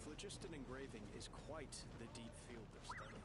Phlogiston engraving is quite the deep field of study.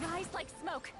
Rise like smoke!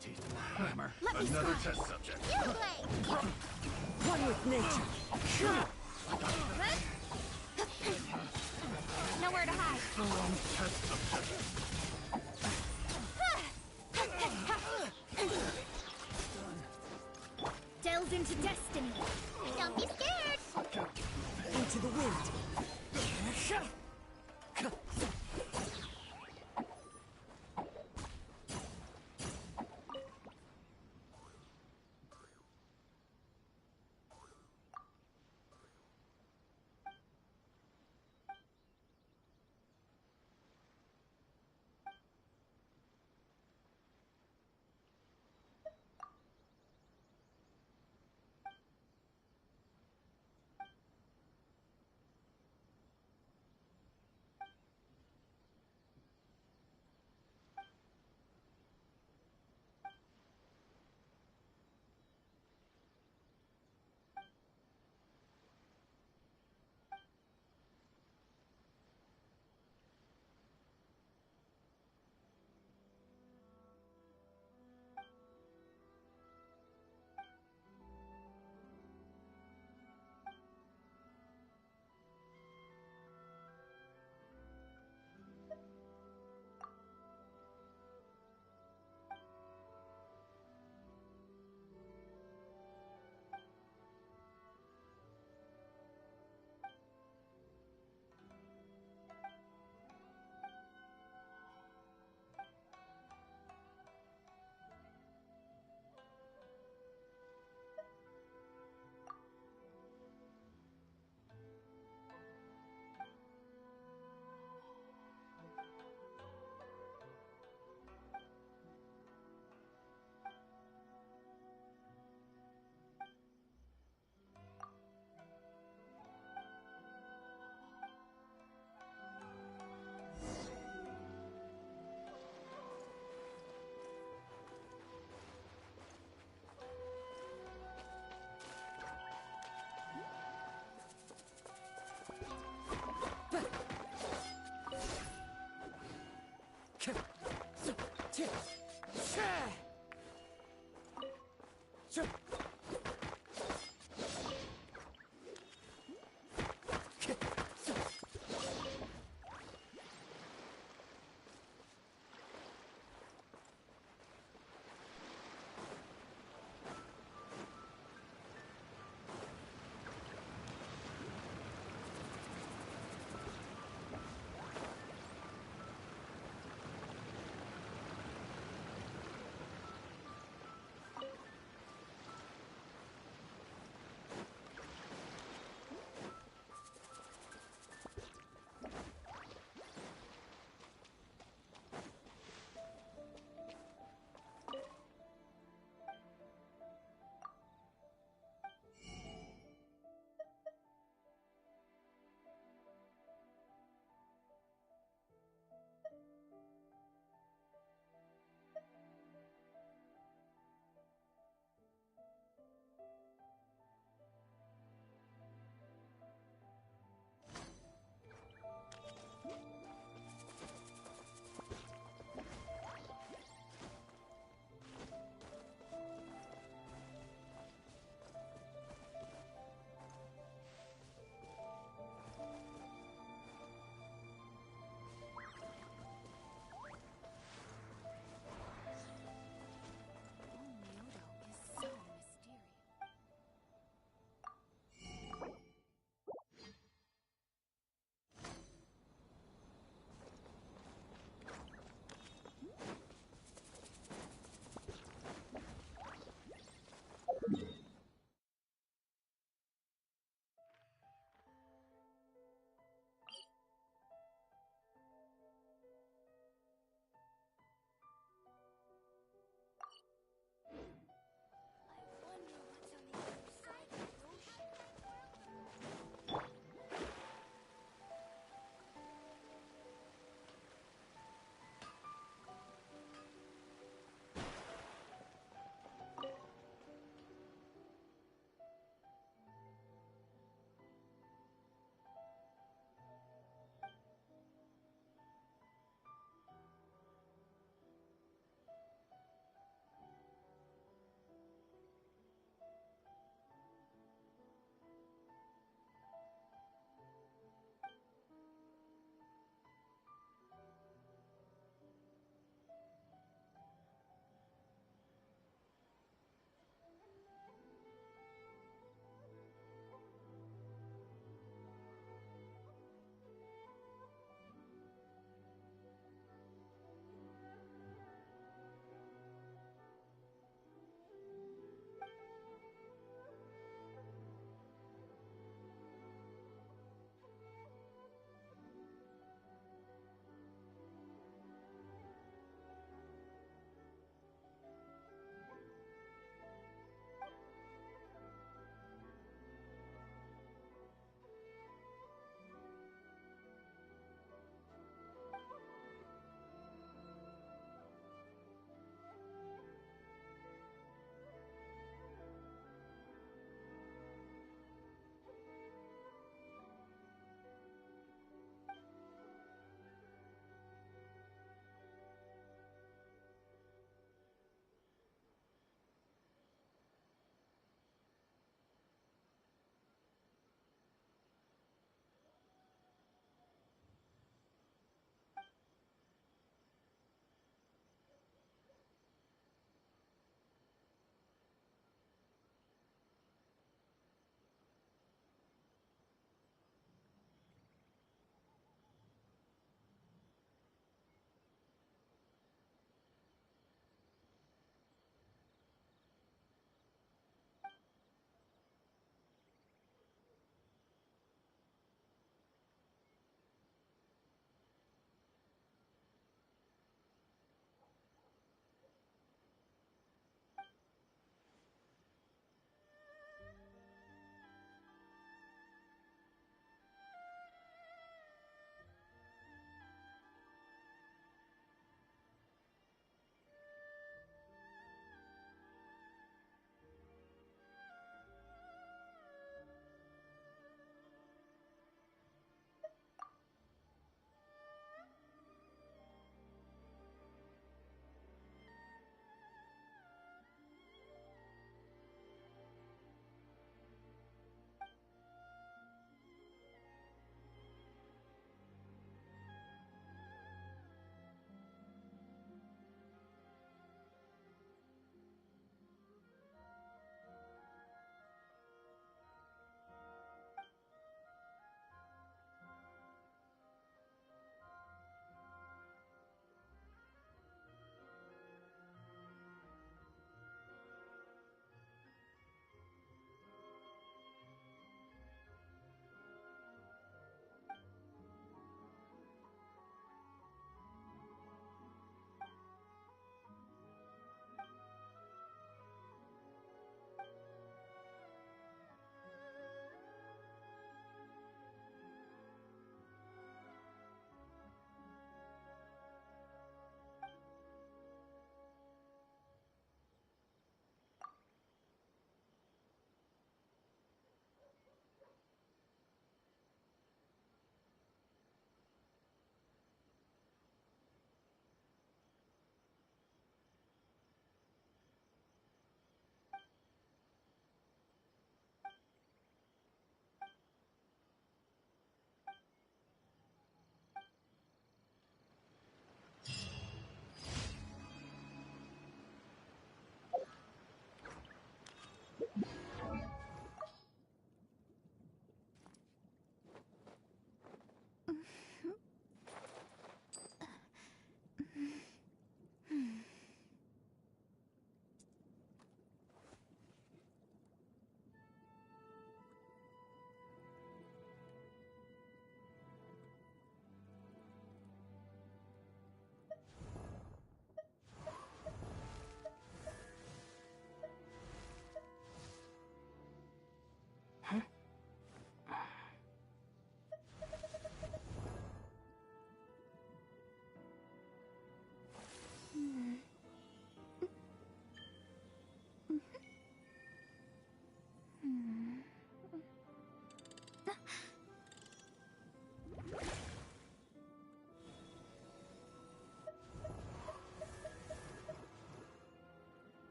taste more hammer. Another test subject. You play! One with nature. Nowhere to hide. Test subject. Delve into destiny. Don't be scared. Into the wind.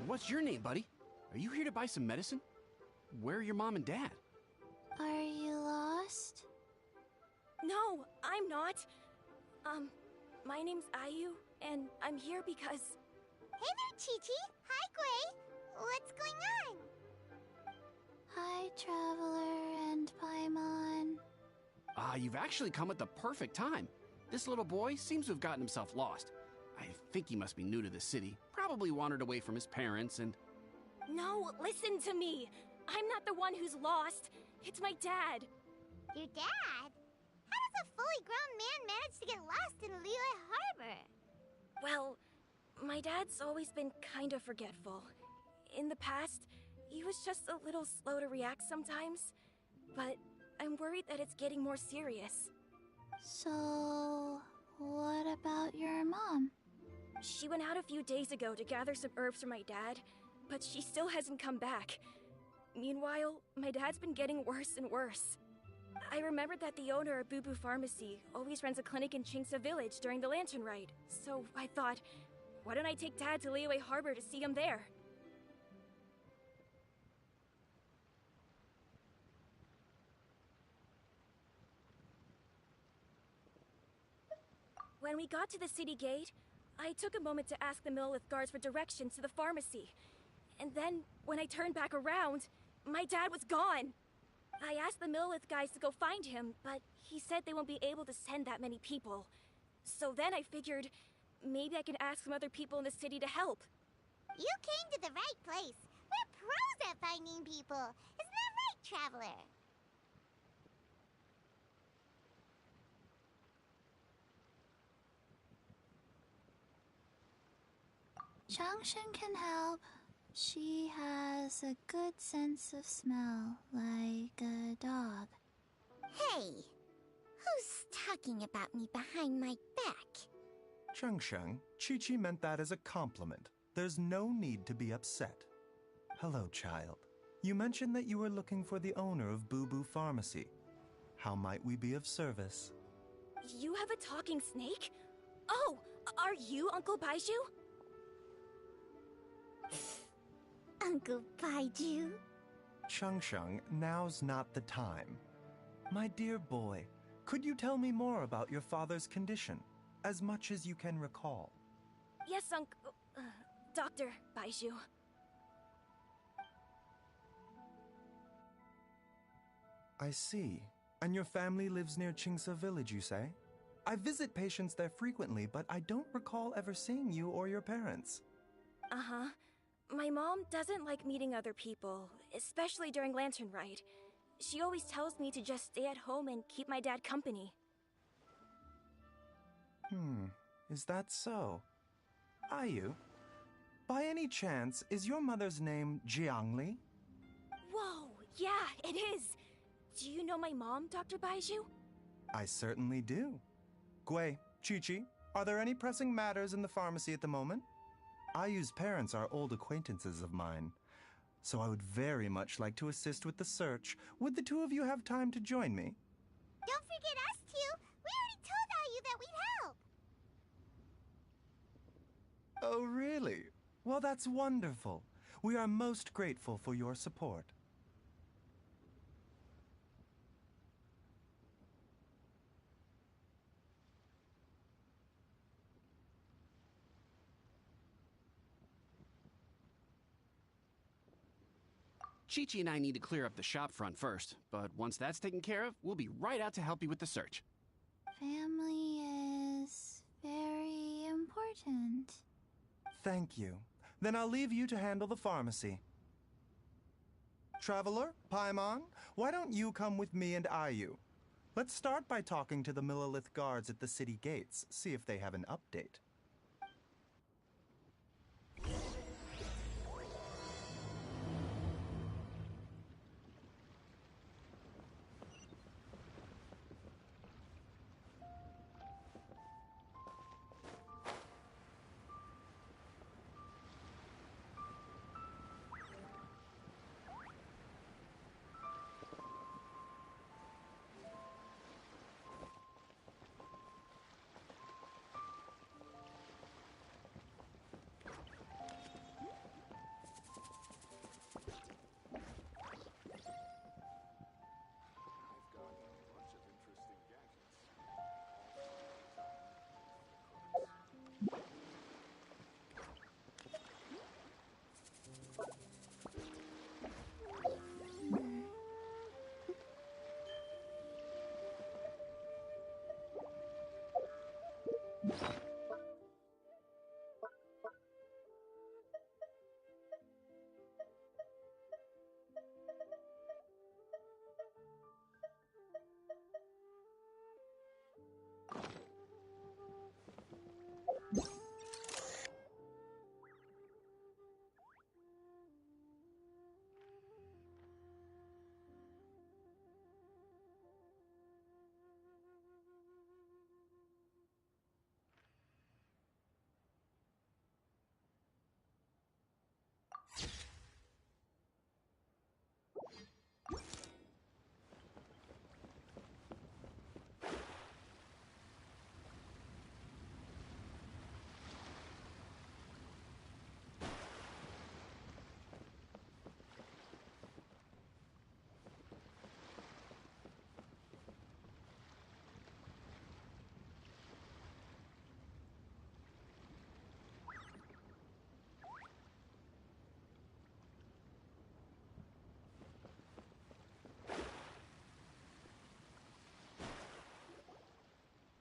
what's your name, buddy? Are you here to buy some medicine? Where are your mom and dad? Are you lost? No, I'm not. My name's Ayu, and I'm here because... Hey there, Chi-Chi. Hi, Gray. What's going on? Hi, Traveler and Paimon. You've actually come at the perfect time. This little boy seems to have gotten himself lost. I think he must be new to the city. Probably wandered away from his parents and... No, listen to me. I'm not the one who's lost. It's my dad. Your dad? How does a fully grown man manage to get lost in Liyue Harbor? Well, my dad's always been kind of forgetful. In the past, he was just a little slow to react sometimes. But I'm worried that it's getting more serious. So, what about your mom? She went out a few days ago to gather some herbs for my dad, but she still hasn't come back. Meanwhile, my dad's been getting worse and worse. I remembered that the owner of Boo Boo Pharmacy always runs a clinic in Chingsa Village during the Lantern Rite, so I thought, why don't I take Dad to Liyue Harbor to see him there? When we got to the city gate, I took a moment to ask the Millelith guards for directions to the pharmacy. And then, when I turned back around, my dad was gone! I asked the Millelith guys to go find him, but he said they won't be able to send that many people. So then I figured, maybe I can ask some other people in the city to help. You came to the right place. We're pros at finding people. Isn't that right, Traveler? Changshan can help. She has a good sense of smell, like a dog. Hey, who's talking about me behind my back? Chengsheng, Chi-Chi meant that as a compliment. There's no need to be upset. Hello, child. You mentioned that you were looking for the owner of Boo Boo Pharmacy. How might we be of service? You have a talking snake? Oh, are you Uncle Baizhu? Uncle Baizhu? Chengsheng, now's not the time. My dear boy, could you tell me more about your father's condition, as much as you can recall? Yes, Dr. Baizhu. I see. And your family lives near Chingsa Village, you say? I visit patients there frequently, but I don't recall ever seeing you or your parents. Uh-huh. My mom doesn't like meeting other people, especially during Lantern Rite. She always tells me to just stay at home and keep my dad company. Is that so? Ayu, by any chance, is your mother's name Jiangli? Whoa, yeah, it is! Do you know my mom, Dr. Baizhu? I certainly do. Gui, Chi-Chi, are there any pressing matters in the pharmacy at the moment? Ayu's parents are old acquaintances of mine, so I would very much like to assist with the search. Would the two of you have time to join me? Don't forget us two! We already told Ayu that we'd help! Oh, really? Well, that's wonderful. We are most grateful for your support. Chi-Chi and I need to clear up the shop front first, but once that's taken care of, we'll be right out to help you with the search. Family is very important. Thank you. Then I'll leave you to handle the pharmacy. Traveler, Paimon, why don't you come with me and Ayu? Let's start by talking to the Millelith guards at the city gates, see if they have an update.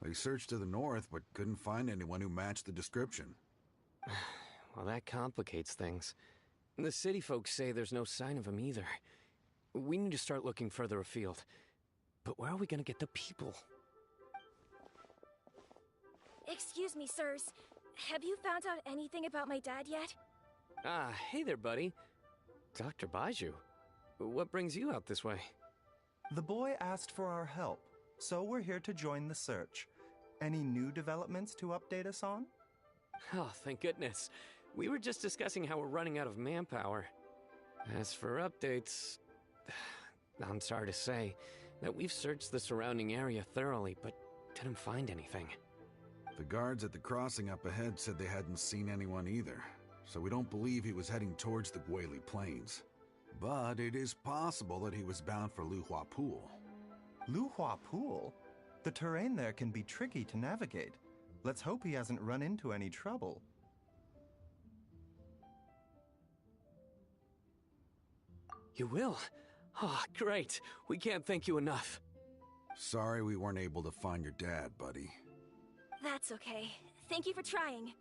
I searched to the north, but couldn't find anyone who matched the description. Well, that complicates things. The city folks say there's no sign of him either. We need to start looking further afield. But where are we gonna get the people? Excuse me, sirs. Have you found out anything about my dad yet? Ah, hey there, buddy. Dr. Baizhu. What brings you out this way? The boy asked for our help, so we're here to join the search. Any new developments to update us on? Oh, thank goodness. We were just discussing how we're running out of manpower. As for updates, I'm sorry to say that we've searched the surrounding area thoroughly, but didn't find anything. The guards at the crossing up ahead said they hadn't seen anyone either, so we don't believe he was heading towards the Guili Plains. But it is possible that he was bound for Luhua Pool. Luhua Pool? The terrain there can be tricky to navigate. Let's hope he hasn't run into any trouble. You will? Oh, great. We can't thank you enough. Sorry we weren't able to find your dad, buddy. That's okay. Thank you for trying.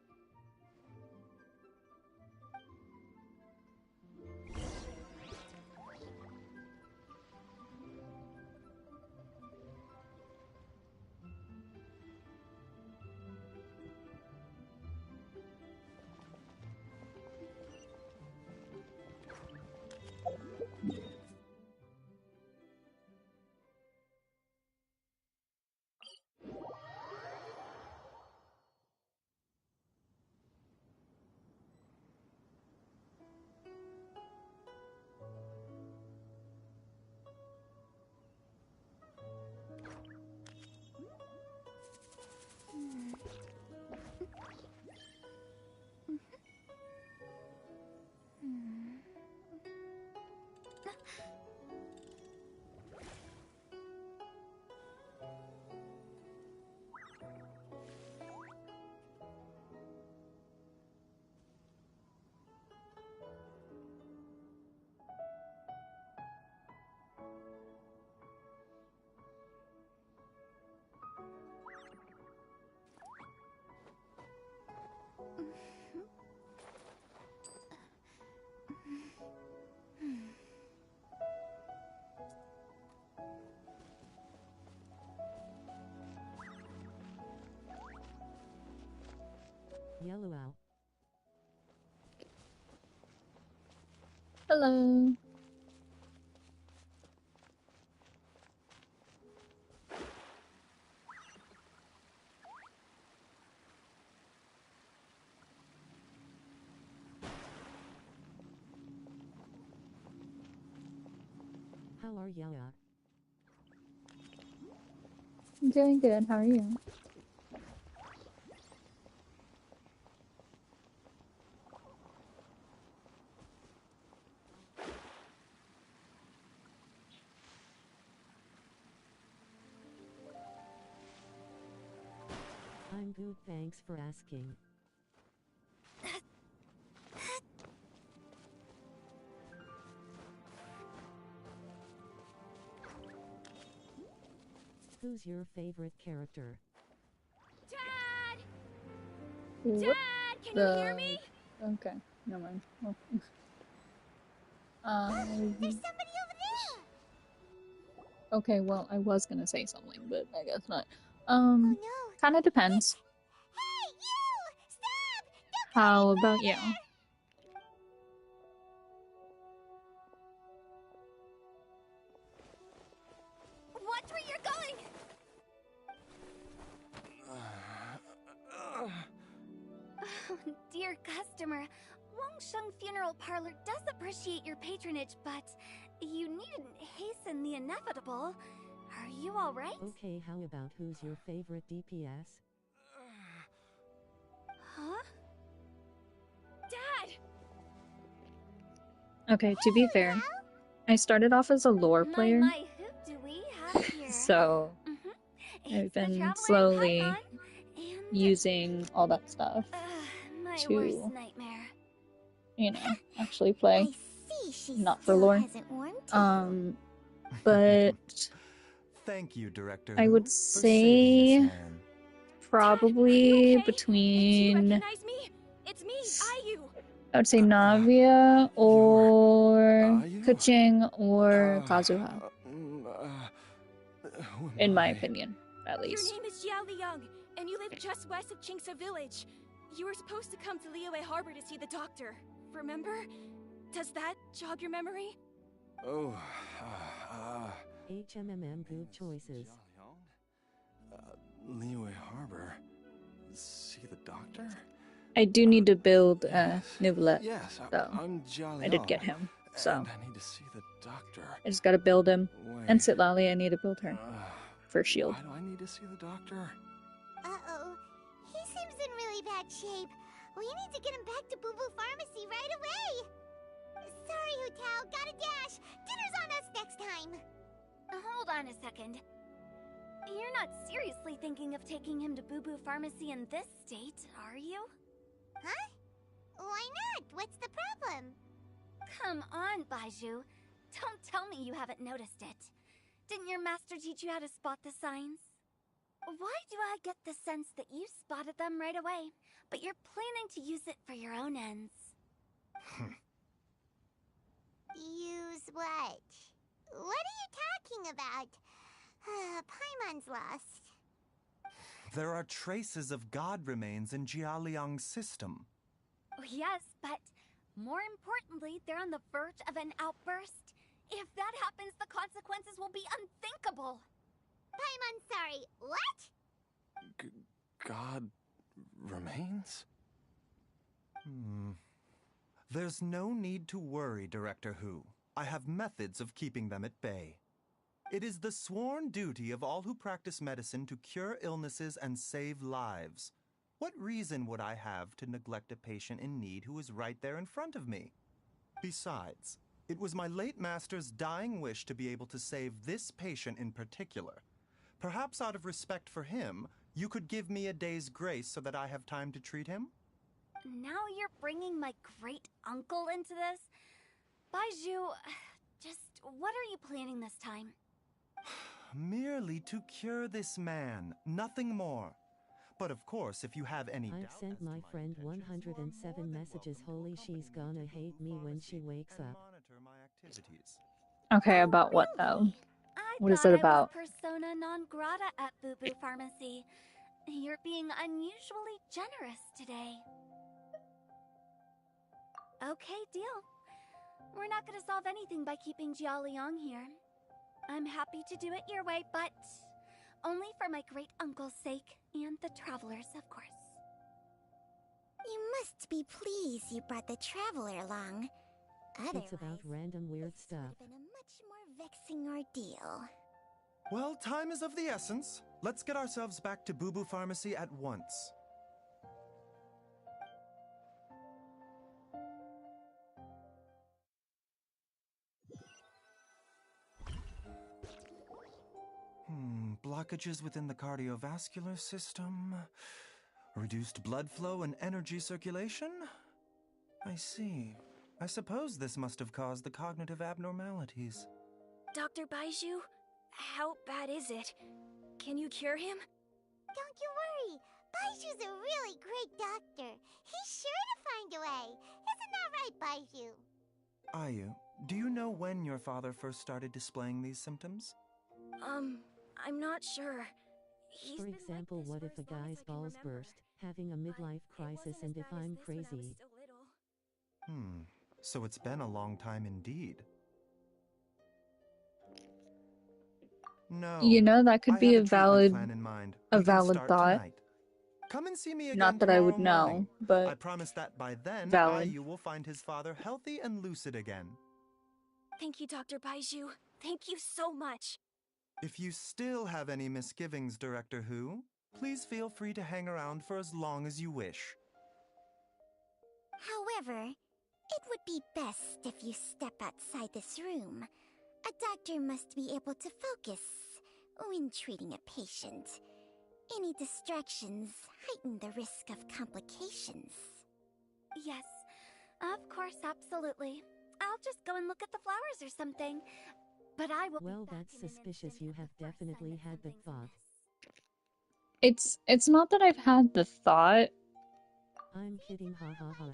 Yellow out. Hello. How are ya? I'm doing good. How are you? I'm good, thanks for asking. Who's your favorite character? Dad! What Dad, can you hear me? Okay, never mind. Well, There's somebody over there! okay, well, I was gonna say something, but I guess not. Oh no! Kinda depends. Hey, you! Stop! Don't How about you? Watch where you're going! Oh, dear customer, Wangsheng Funeral Parlor does appreciate your patronage, but you needn't hasten the inevitable. Are you alright? Okay, how about who's your favorite DPS? Huh? Dad! Okay, to be fair, I started off as a lore player, My, who do we have here? so Mhm. I've It's the been Traveler slowly Python and using all that stuff my to, worst nightmare. you know, actually play. I see she Not for still lore. hasn't warmed to But Thank you, Director. I Who, would for saving say this man. probably You between, recognize me? It's me, Ayu. I would say Navia or Ayu? Keqing or Kazuha, Who am in my I? opinion, at Your least. name is Jiao Liang, and you live just west of Qingce Village. You were supposed to come to Liyue Harbor to see the doctor. Remember? Does that jog your memory? Oh, HMMM good choices. Liyue Harbor. See the doctor? I do need to build Neuvillette, Yes, so I'm Jolly. I did get him. So And I need to see the doctor. I just gotta build him. Wait. And Citlali, I need to build her for shield. Why do I need to see the doctor? Uh-oh. He seems in really bad shape. We need to get him back to Boo Boo Pharmacy right away. Sorry, Hutao. Gotta dash. Dinner's on us next time. Hold on a second. You're not seriously thinking of taking him to Boo Boo Pharmacy in this state, are you? Huh? Why not? What's the problem? Come on, Baizhu. Don't tell me you haven't noticed it. Didn't your master teach you how to spot the signs? Why do I get the sense that you spotted them right away, but you're planning to use it for your own ends? Use what? What are you talking about? Paimon's lost. There are traces of god remains in Jialiang's system. Yes, but more importantly, they're on the verge of an outburst. If that happens, the consequences will be unthinkable. Paimon, sorry, what? God remains? There's no need to worry, Director Hu. I have methods of keeping them at bay. It is the sworn duty of all who practice medicine to cure illnesses and save lives. What reason would I have to neglect a patient in need who is right there in front of me? Besides, it was my late master's dying wish to be able to save this patient in particular. Perhaps out of respect for him, you could give me a day's grace so that I have time to treat him? Now you're bringing my great-uncle into this? Baizhu, just what are you planning this time? Merely to cure this man, nothing more. But of course, if you have any I've doubt sent as to my friend intentions, you are 107 more than messages. welcome to Holy, accompany she's me gonna to hate me Boo when she Pharmacy wakes and up. monitor my activities. Okay, about what though? I What is thought it I was about? persona non grata at Boo Boo Pharmacy. You're being unusually generous today. Okay, deal. We're not gonna solve anything by keeping Jiao Liang here. I'm happy to do it your way, but only for my great-uncle's sake and the travelers, of course. You must be pleased you brought the traveler along. It's about random weird this stuff. would have been a much more vexing ordeal. Well, time is of the essence. Let's get ourselves back to Boo Boo Pharmacy at once. Blockages within the cardiovascular system, reduced blood flow and energy circulation? I see. I suppose this must have caused the cognitive abnormalities. Dr. Baizhu, how bad is it? Can you cure him? Don't you worry. Baizhu's a really great doctor. He's sure to find a way. Isn't that right, Baizhu? Ayu, do you know when your father first started displaying these symptoms? I'm not sure. He's For been example, like this what for if as a long as guy's I can balls remember. burst, having a midlife But crisis, it and wasn't if as bad I'm as this when I was crazy? so little. So it's been a long time indeed. No. You know, that could I be have a treatment plan in mind. a We can valid start thought. tonight. Come and see me again Not that I would tomorrow know, morning. but I promise that by then, valid. Ayu will find his father healthy and lucid again. Thank you, Dr. Baizhu. Thank you so much. If you still have any misgivings, Director Hu, please feel free to hang around for as long as you wish. However, it would be best if you step outside this room. A doctor must be able to focus when treating a patient. Any distractions heighten the risk of complications. Yes, of course, absolutely. I'll just go and look at the flowers or something. But I will Well, be back that's in an suspicious. instant You at the have first sign definitely that had the something's thought. amiss. It's not that I've had the thought. I'm kidding, ha ha ha.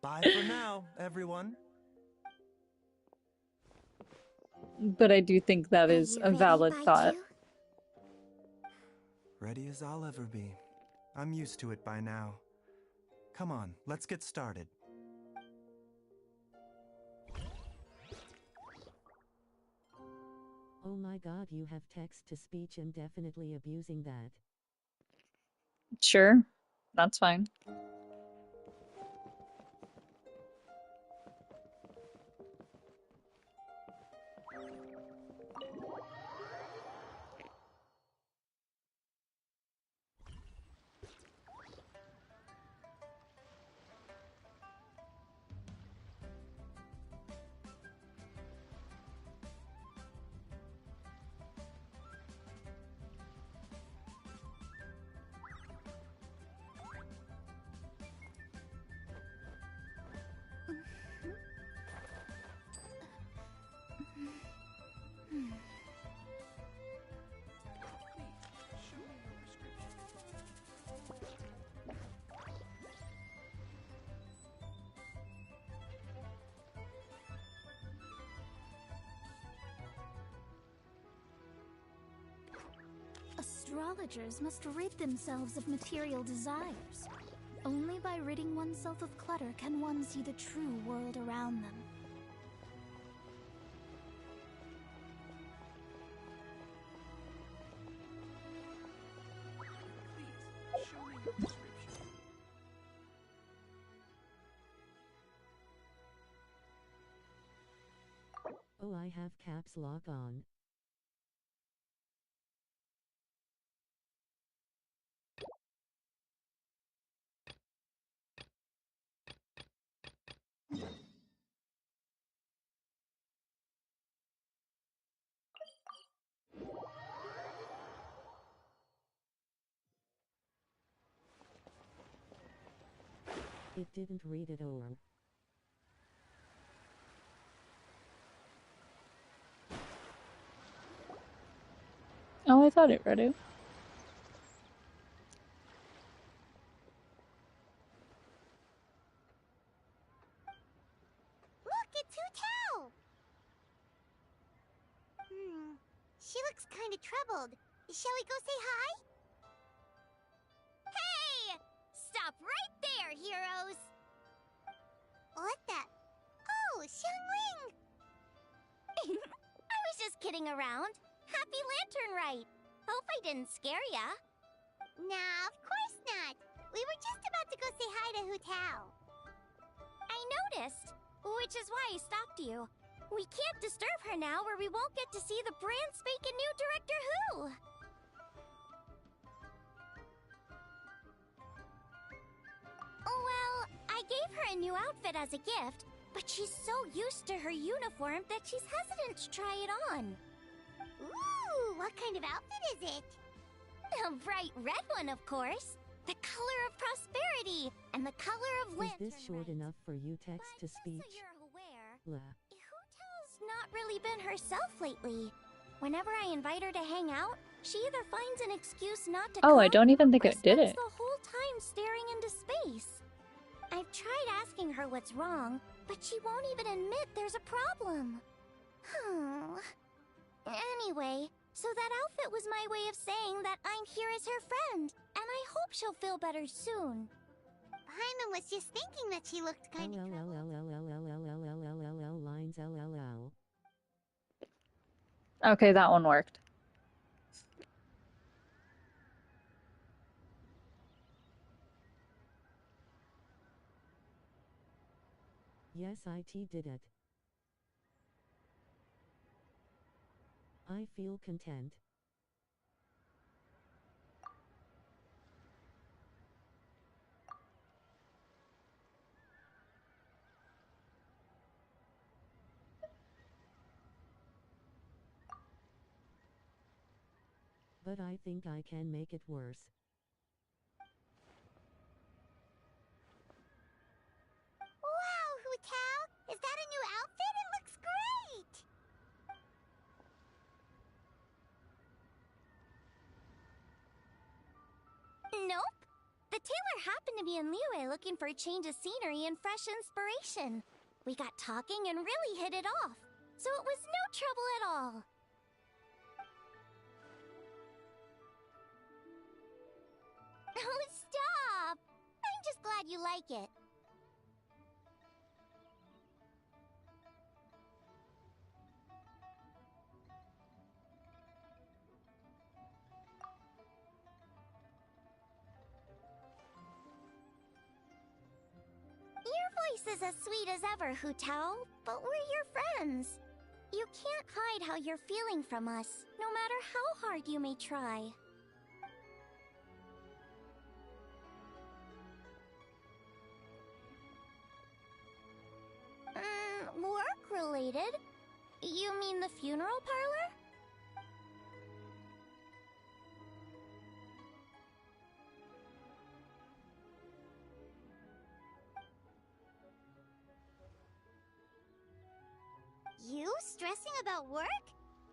Bye for now, everyone. But I do think that is a valid thought. Ready as I'll ever be. I'm used to it by now. Come on, let's get started. Oh my god, you have text-to-speech. I'm definitely abusing that. Sure, that's fine. Astrologers must rid themselves of material desires. Only by ridding oneself of clutter can one see the true world around them. Please, show me your prescription. Oh, I have caps lock on. It didn't read it over. Oh, I thought it read it. Look, it's Hu Tao! She looks kind of troubled. Shall we go say hi? Hey! Stop right there, heroes! What the? Oh, Xiangling! I was just kidding around. Happy Lantern Rite! Hope I didn't scare ya. Nah, of course not. We were just about to go say hi to Hu Tao. I noticed, which is why I stopped you. We can't disturb her now or we won't get to see the brand spanking new Director Who. Well, I gave her a new outfit as a gift, but she's so used to her uniform that she's hesitant to try it on. Ooh, what kind of outfit is it? A bright red one, of course. The color of prosperity and the color of Lantern Is this short Rite. enough for you text-to-speech? So you're aware, Blah. Hu Tao's not really been herself lately. Whenever I invite her to hang out, she either finds an excuse not to come, Oh, I don't even think or it did spends it. the whole time staring into space. I've tried asking her what's wrong, but she won't even admit there's a problem. Anyway, so that outfit was my way of saying that I'm here as her friend, and I hope she'll feel better soon. Paimon was just thinking that she looked kind of troubled. Lines LLL. Okay, that one worked. Yes, IT did it. I feel content. But I think I can make it worse. Wow, Hu Tao! Is that a new outfit? It looks great! tailor happened to be in Liyue looking for a change of scenery and fresh inspiration. We got talking and really hit it off, so it was no trouble at all. Oh, stop! I'm just glad you like it. Your voice is as sweet as ever, Hu Tao, but we're your friends. You can't hide how you're feeling from us, no matter how hard you may try. Work-related? You mean the funeral parlor? You stressing about work?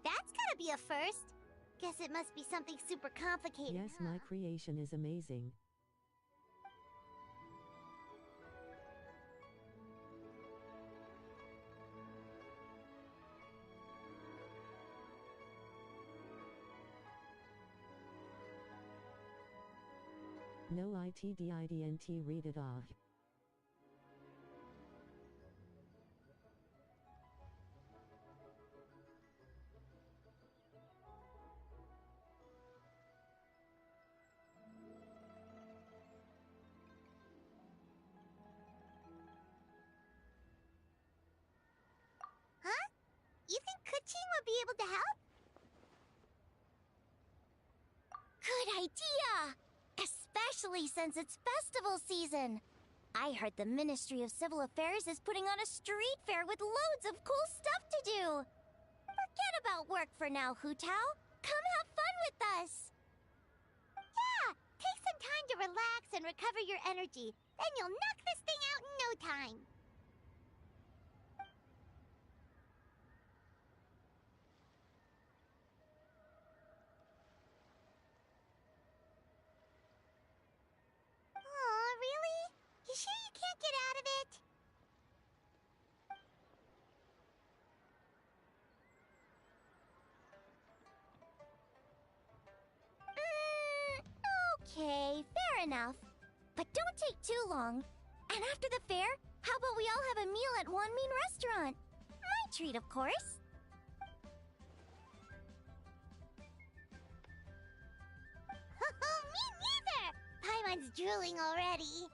That's gotta be a first. Guess it must be something super complicated. Yes, my creation is amazing. No itdidnt, read it off. Huh? You think Kuching would be able to help? Good idea! Especially since it's festival season. I heard the Ministry of Civil Affairs is putting on a street fair with loads of cool stuff to do. Forget about work for now, Hu Tao. Come have fun with us. Yeah, take some time to relax and recover your energy. Then you'll knock this thing out in no time. Aw, really? You sure you can't get out of it? Okay, fair enough. But don't take too long. And after the fair, how about we all have a meal at Wanmin Restaurant? My treat, of course. Me neither! Paimon's drooling already.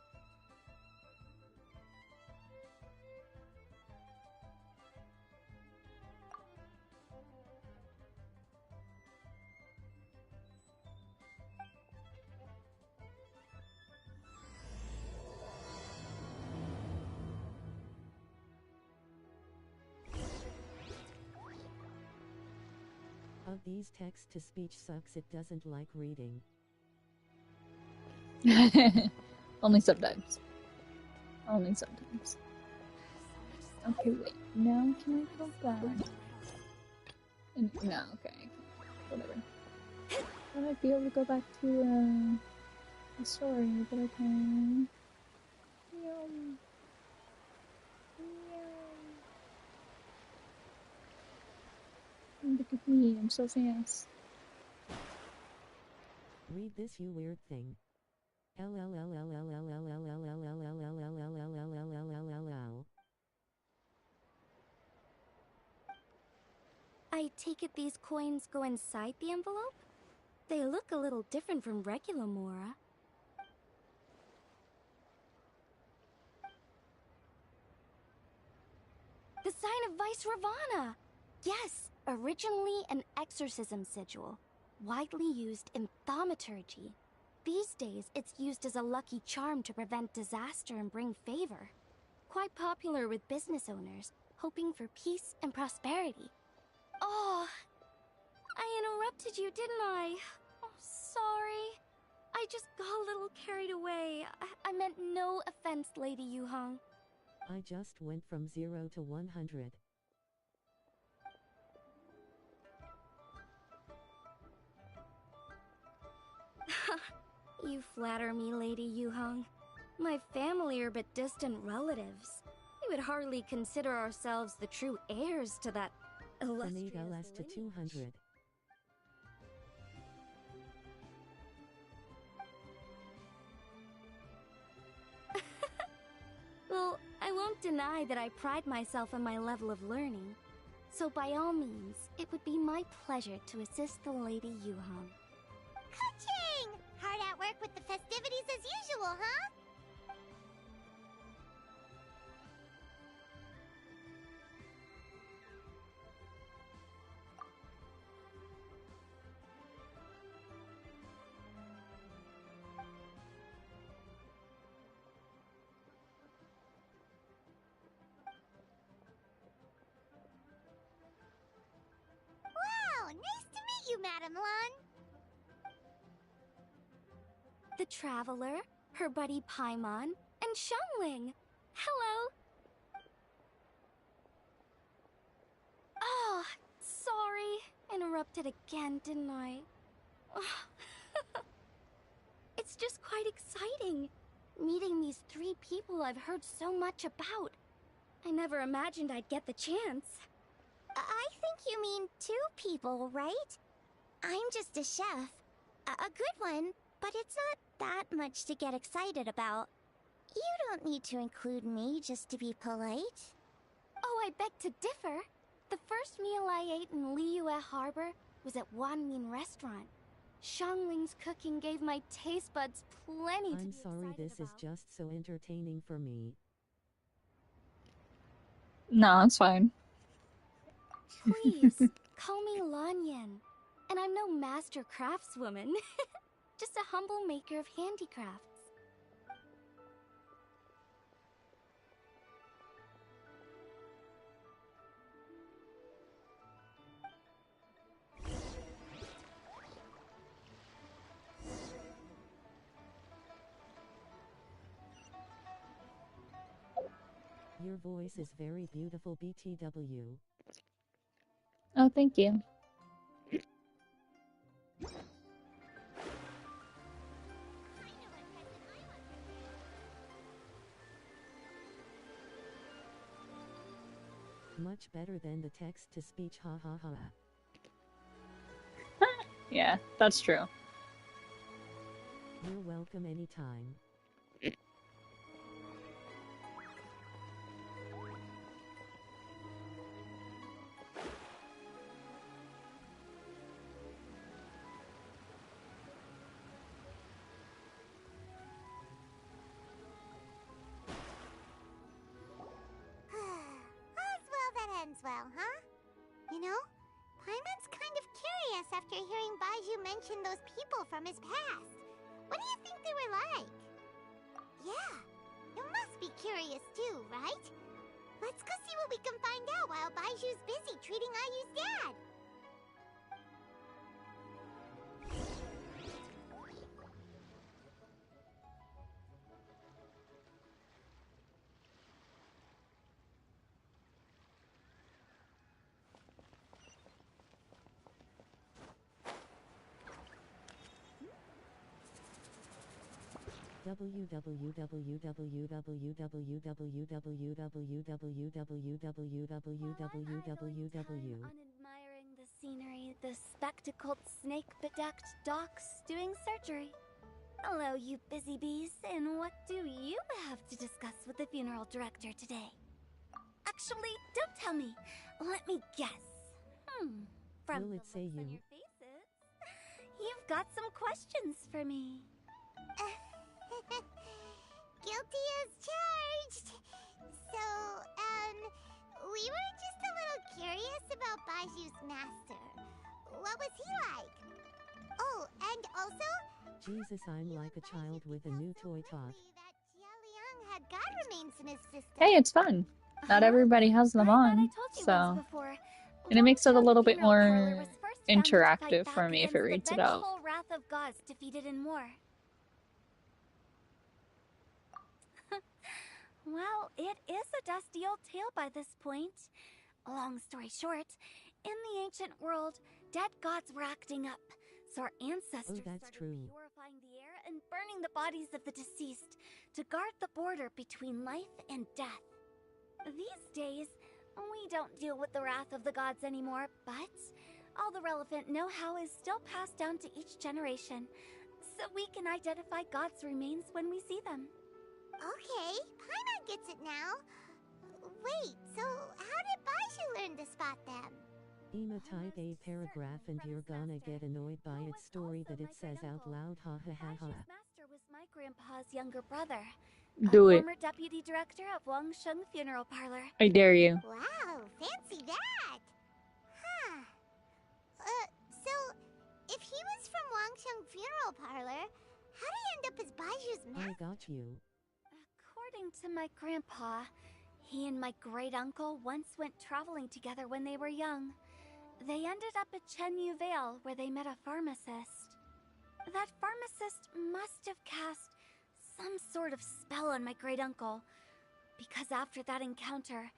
Of these text-to-speech sucks, it doesn't like reading. Only sometimes. Only sometimes. Okay, wait. Now can I go back? No, okay. Whatever. I might be able to go back to the story, but okay. Yum. Look at me, I'm so fast. Read this, you weird thing. I take it these coins go inside the envelope? They look a little different from regular Mora. The sign of Vice Ravana! Yes, originally an exorcism sigil, widely used in thaumaturgy. These days, it's used as a lucky charm to prevent disaster and bring favor. Quite popular with business owners, hoping for peace and prosperity. Oh, I interrupted you, didn't I? Oh, sorry. I just got a little carried away. I meant no offense, Lady Yuhong. I just went from 0 to 100. You flatter me, Lady Yuhong. My family are but distant relatives. We would hardly consider ourselves the true heirs to that illustrious less to lineage. 200. Well, I won't deny that I pride myself on my level of learning. So by all means, it would be my pleasure to assist the Lady Yuhong. Ka-ching! Hard at work with the festivities as usual, huh? Wow, nice to meet you, Madam Lan. The Traveler, her buddy Paimon, and Xiangling. Hello! Oh, sorry. Interrupted again, didn't I? It's just quite exciting. Meeting these 3 people I've heard so much about. I never imagined I'd get the chance. I think you mean 2 people, right? I'm just a chef. A good one, but it's not that much to get excited about. You don't need to include me just to be polite. Oh, I beg to differ. The first meal I ate in Liyue Harbor was at Wanmin Restaurant. Xiangling's cooking gave my taste buds plenty to be I'm sorry, excited this is about. just so entertaining for me. No, it's fine. Please, call me Lanyan. And I'm no master craftswoman. Just a humble maker of handicrafts. Your voice is very beautiful, BTW. Oh, thank you. Much better than the text-to-speech, ha ha ha. Yeah, that's true. You're welcome anytime. All's well that ends well, huh? You know, Paimon's kind of curious after hearing Baizhu mention those people from his past. What do you think they were like? Yeah, you must be curious too, right? Let's go see what we can find out while Baizhu's busy treating Ayu's dad. www. Admiring the scenery, the spectacled, snake-bedecked docks doing surgery. Hello, you busy bees, and what do you have to discuss with the funeral director today? Actually, don't tell me. Let me guess. From Will it the say looks on you? your faces, you've got some questions for me. Guilty as charged. So, we were just a little curious about Baizhu's master. What was he like? Oh, and also, Jesus, I'm like a child with a new toy tot. that Jia Liang had god remains in his system. Hey, it's fun. Not everybody has them I thought I on, told you so... once before. And it makes it a Long little Town bit Funeral Parlor more was first founded to fight interactive back for me if it against reads the it out. vengeful wrath of gods defeated in war. Well, it is a dusty old tale by this point. Long story short, in the ancient world, dead gods were acting up, so our ancestors Oh, that's started true. purifying the air and burning the bodies of the deceased to guard the border between life and death. These days, we don't deal with the wrath of the gods anymore, but all the relevant know-how is still passed down to each generation, so we can identify gods' remains when we see them. Okay, Paimon gets it now. Wait, so how did Baizhu learn to spot them? Ema type a paragraph and you're gonna get annoyed by its story that it says out loud, ha ha ha ha. Baizhu's master was my grandpa's younger brother. Do a it. former deputy director of Wangsheng Funeral Parlor. I dare you. Wow, fancy that! Huh. So, if he was from Wangsheng Funeral Parlor, how did he end up as Baizhu's I master? got you. According to my grandpa, he and my great-uncle once went traveling together when they were young. They ended up at Chenyu Vale, where they met a pharmacist. That pharmacist must have cast some sort of spell on my great-uncle, because after that encounter,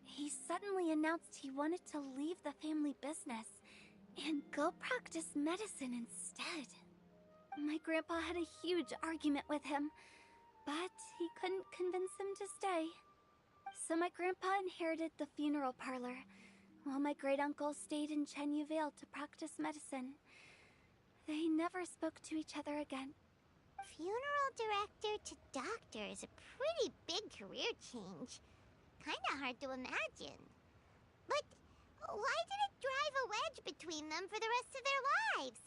he suddenly announced he wanted to leave the family business and go practice medicine instead. My grandpa had a huge argument with him, but he couldn't convince him to stay. So my grandpa inherited the funeral parlor, while my great-uncle stayed in Chenyu Vale to practice medicine. They never spoke to each other again. Funeral director to doctor is a pretty big career change. Kinda hard to imagine. But why did it drive a wedge between them for the rest of their lives?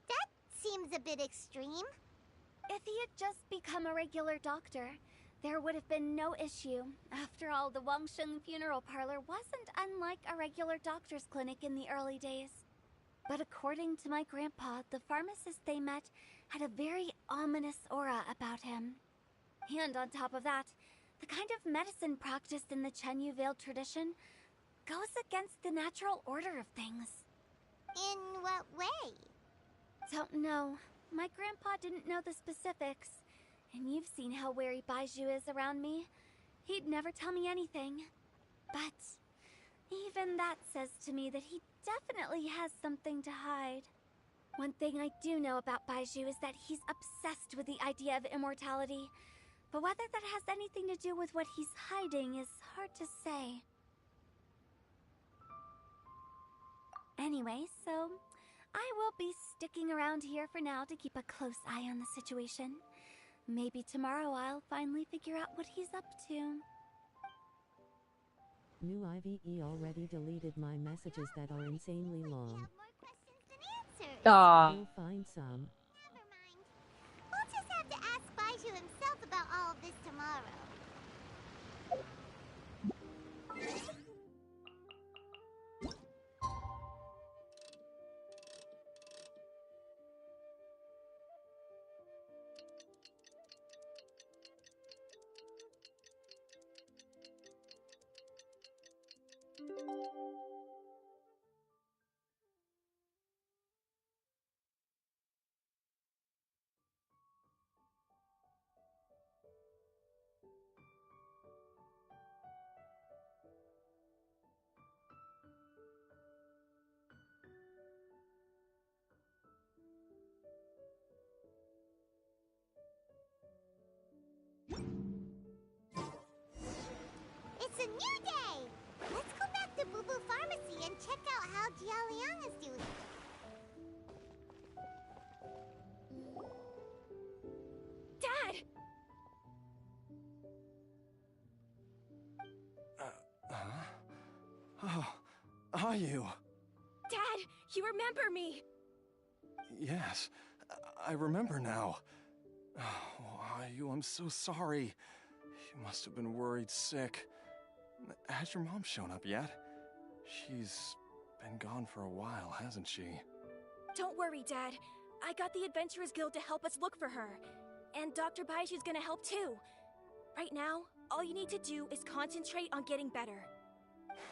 That seems a bit extreme. If he had just become a regular doctor, there would have been no issue. After all, the Wangsheng Funeral Parlor wasn't unlike a regular doctor's clinic in the early days. But according to my grandpa, the pharmacist they met had a very ominous aura about him. And on top of that, the kind of medicine practiced in the Chenyu Vale tradition goes against the natural order of things. In what way? Don't know. My grandpa didn't know the specifics. And you've seen how wary Baizhu is around me. He'd never tell me anything. But even that says to me that he definitely has something to hide. One thing I do know about Baizhu is that he's obsessed with the idea of immortality. But whether that has anything to do with what he's hiding is hard to say. Anyway, so I will be sticking around here for now to keep a close eye on the situation. Maybe tomorrow I'll finally figure out what he's up to. New IVE already deleted my messages that are insanely You long. have more questions than answers. Aw. We'll find some. Never mind. We'll just have to ask Baizhu himself about all of this tomorrow. It's a new day! Let's go back to Boo Boo Pharmacy and check out how Jialiang is doing. Dad! Oh, are you? Dad, you remember me! Yes, I remember now. Oh, are you? I'm so sorry. You must have been worried sick. Has your mom shown up yet? She's been gone for a while, hasn't she? Don't worry, Dad. I got the Adventurers Guild to help us look for her. And Dr. Baizhu's gonna help too. Right now, all you need to do is concentrate on getting better.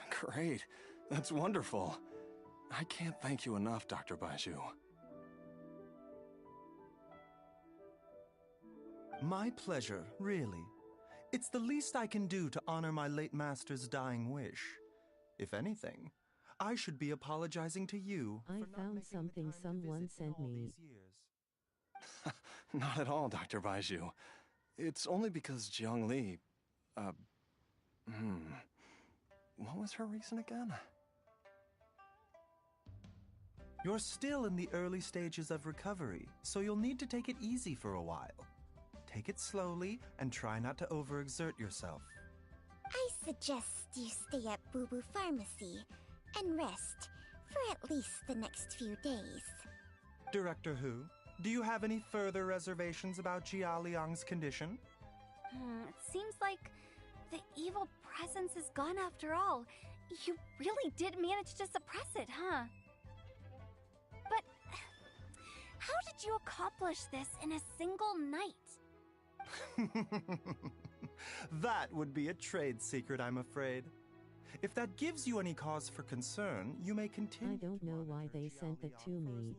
Great. That's wonderful. I can't thank you enough, Dr. Baizhu. My pleasure, really. It's the least I can do to honor my late master's dying wish. If anything, I should be apologizing to you. I found something someone sent me. Not at all, Dr. Baizhu. It's only because Jiang Li, what was her reason again? You're still in the early stages of recovery, so you'll need to take it easy for a while. Take it slowly and try not to overexert yourself. I suggest you stay at Boo Boo Pharmacy and rest for at least the next few days. Director Hu, do you have any further reservations about Jia Liang's condition? It seems like the evil presence is gone after all. You really did manage to suppress it, huh? But how did you accomplish this in a single night? That would be a trade secret, I'm afraid. If that gives you any cause for concern, you may continue. I don't know why they sent it to me.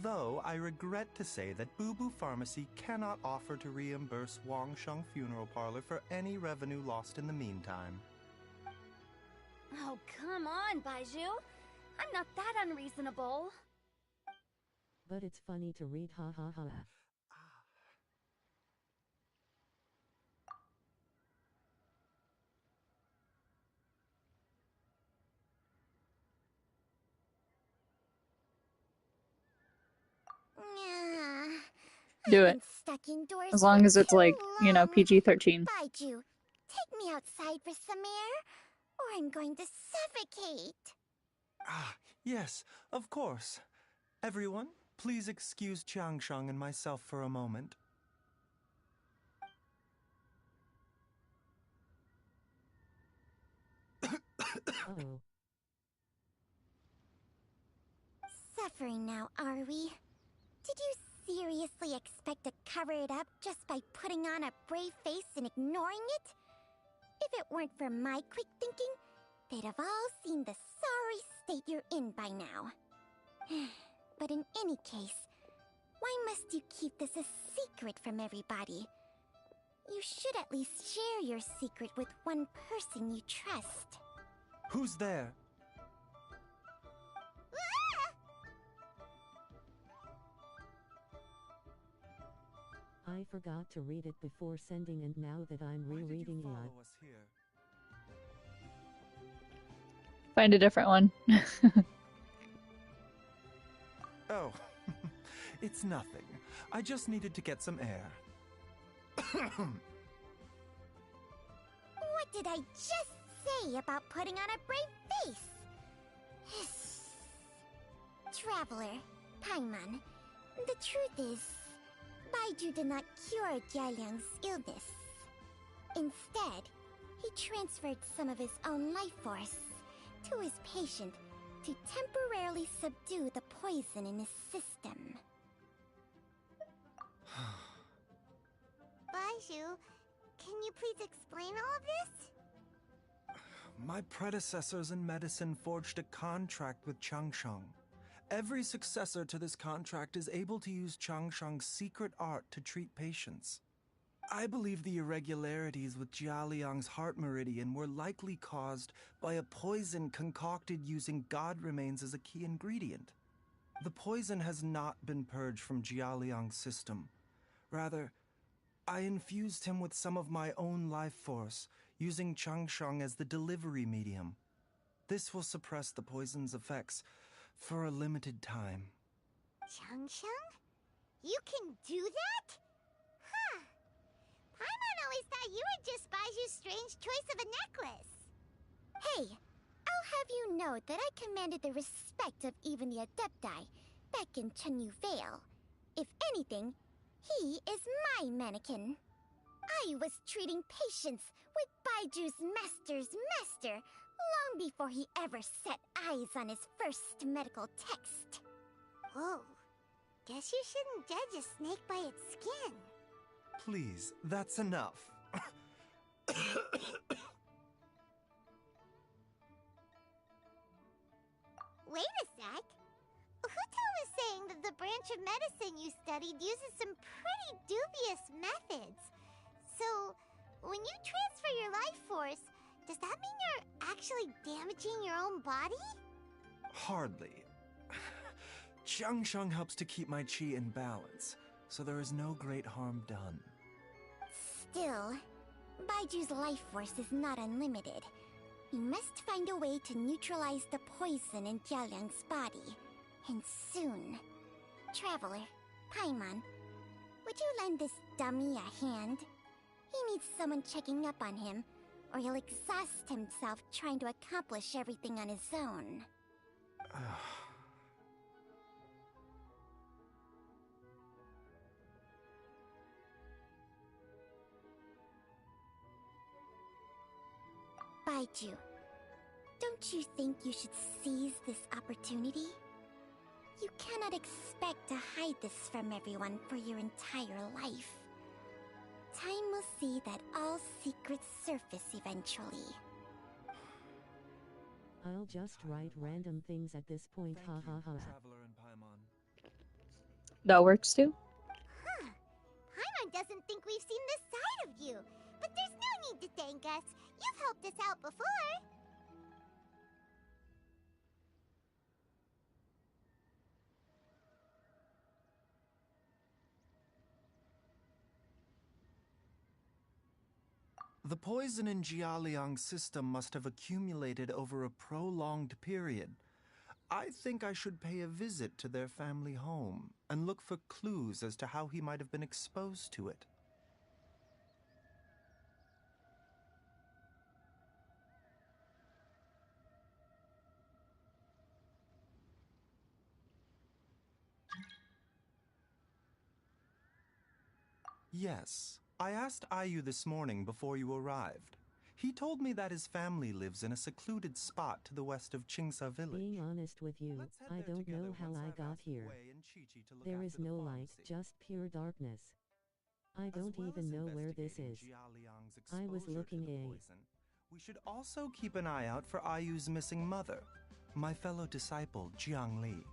Though I regret to say that Boo Boo Pharmacy cannot offer to reimburse Wangsheng Funeral Parlor for any revenue lost in the meantime. Oh, come on, Baizhu. I'm not that unreasonable. But it's funny to read, ha ha ha. Do I've it. been stuck indoors As long for as it's too like, you know, long. PG-13. Baizhu, take me outside for some air, or I'm going to suffocate. Ah, yes, of course. Everyone, please excuse Qiangsheng and myself for a moment. Oh. Suffering now, are we? Did you seriously expect to cover it up just by putting on a brave face and ignoring it? If it weren't for my quick thinking, they'd have all seen the sorry state you're in by now. But in any case, why must you keep this a secret from everybody? You should at least share your secret with one person you trust. Who's there? I forgot to read it before sending, and now that I'm rereading it. Find a different one. Oh, it's nothing. I just needed to get some air. What did I just say about putting on a brave face? Traveler, Paimon, the truth is, Baizhu did not cure Jialiang's illness. Instead, he transferred some of his own life force to his patient to temporarily subdue the poison in his system. Baizhu, can you please explain all of this? My predecessors in medicine forged a contract with Changsheng. Every successor to this contract is able to use Changsheng's secret art to treat patients. I believe the irregularities with Jia Liang's heart meridian were likely caused by a poison concocted using god remains as a key ingredient. The poison has not been purged from Jia Liang's system. Rather, I infused him with some of my own life force, using Changsheng as the delivery medium. This will suppress the poison's effects for a limited time. Changsheng? You can do that? Huh. Paimon always thought you were just Baizhu's strange choice of a necklace. Hey, I'll have you know that I commanded the respect of even the Adepti back in Chenyu Vale. If anything, he is my mannequin. I was treating patients with Baiju's master's master long before he ever set eyes on his first medical text. Whoa. Guess you shouldn't judge a snake by its skin. Please, that's enough. Wait a sec. Huto was saying that the branch of medicine you studied uses some pretty dubious methods. So, when you transfer your life force, does that mean you're actually damaging your own body? Hardly. Jiangsheng helps to keep my chi in balance, so there is no great harm done. Still, Baiju's life force is not unlimited. We must find a way to neutralize the poison in Jialiang's body. And soon. Traveler, Paimon, would you lend this dummy a hand? He needs someone checking up on him, or he'll exhaust himself trying to accomplish everything on his own. Baizhu, don't you think you should seize this opportunity? You cannot expect to hide this from everyone for your entire life. Time will see that all secrets surface eventually. I'll just write random things at this point, ha ha ha. Traveler and Paimon. That works too? Huh. Paimon doesn't think we've seen this side of you. But there's no need to thank us. You've helped us out before. The poison in Jialiang's system must have accumulated over a prolonged period. I think I should pay a visit to their family home and look for clues as to how he might have been exposed to it. Yes, I asked Ayu this morning before you arrived. He told me that his family lives in a secluded spot to the west of Qingsa village. Being honest with you, I don't know how I got here. There is no light, just pure darkness. I don't even know where this is. I was looking We should also keep an eye out for Ayu's missing mother, my fellow disciple, Jiangli.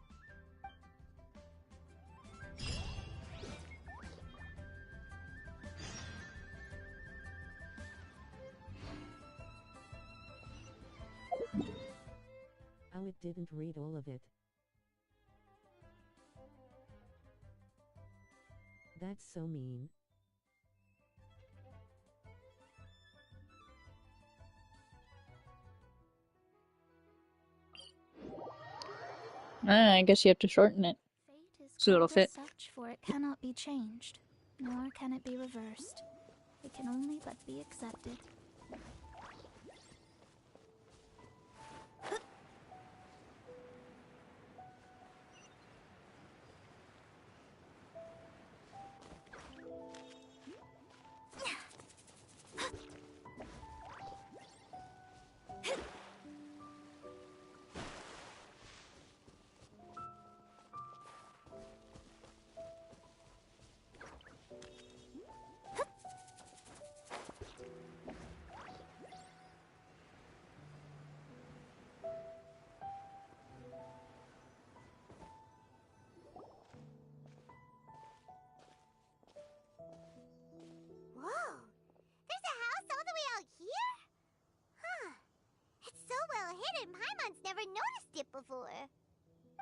It didn't read all of it. That's so mean. I guess you have to shorten it. So it'll fit. Such for it cannot be changed, nor can it be reversed. It can only but be accepted. Paimon's never noticed it before.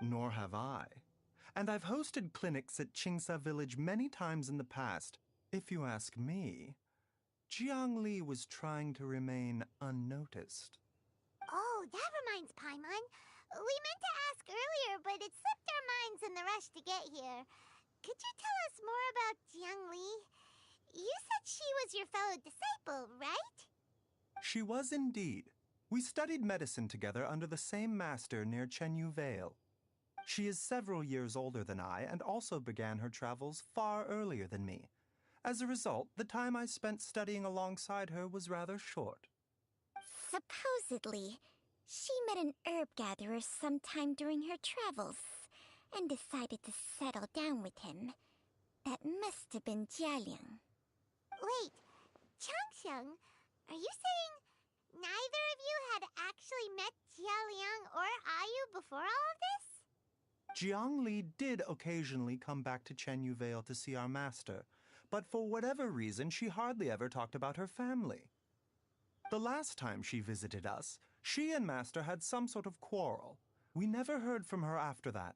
Nor have I. And I've hosted clinics at Qingsa village many times in the past. If you ask me, Jiangli was trying to remain unnoticed. Oh, that reminds Paimon. We meant to ask earlier, but it slipped our minds in the rush to get here. Could you tell us more about Jiangli? You said she was your fellow disciple, right? She was indeed. We studied medicine together under the same master near Chenyu Vale. She is several years older than I and also began her travels far earlier than me. As a result, the time I spent studying alongside her was rather short. Supposedly, she met an herb gatherer sometime during her travels and decided to settle down with him. That must have been Jialiang. Wait, Changsheng, are you saying neither of you had actually met Jialiang or Ayu before all of this? Jiangli did occasionally come back to Chenyu Vale to see our master, but for whatever reason, she hardly ever talked about her family. The last time she visited us, she and Master had some sort of quarrel. We never heard from her after that.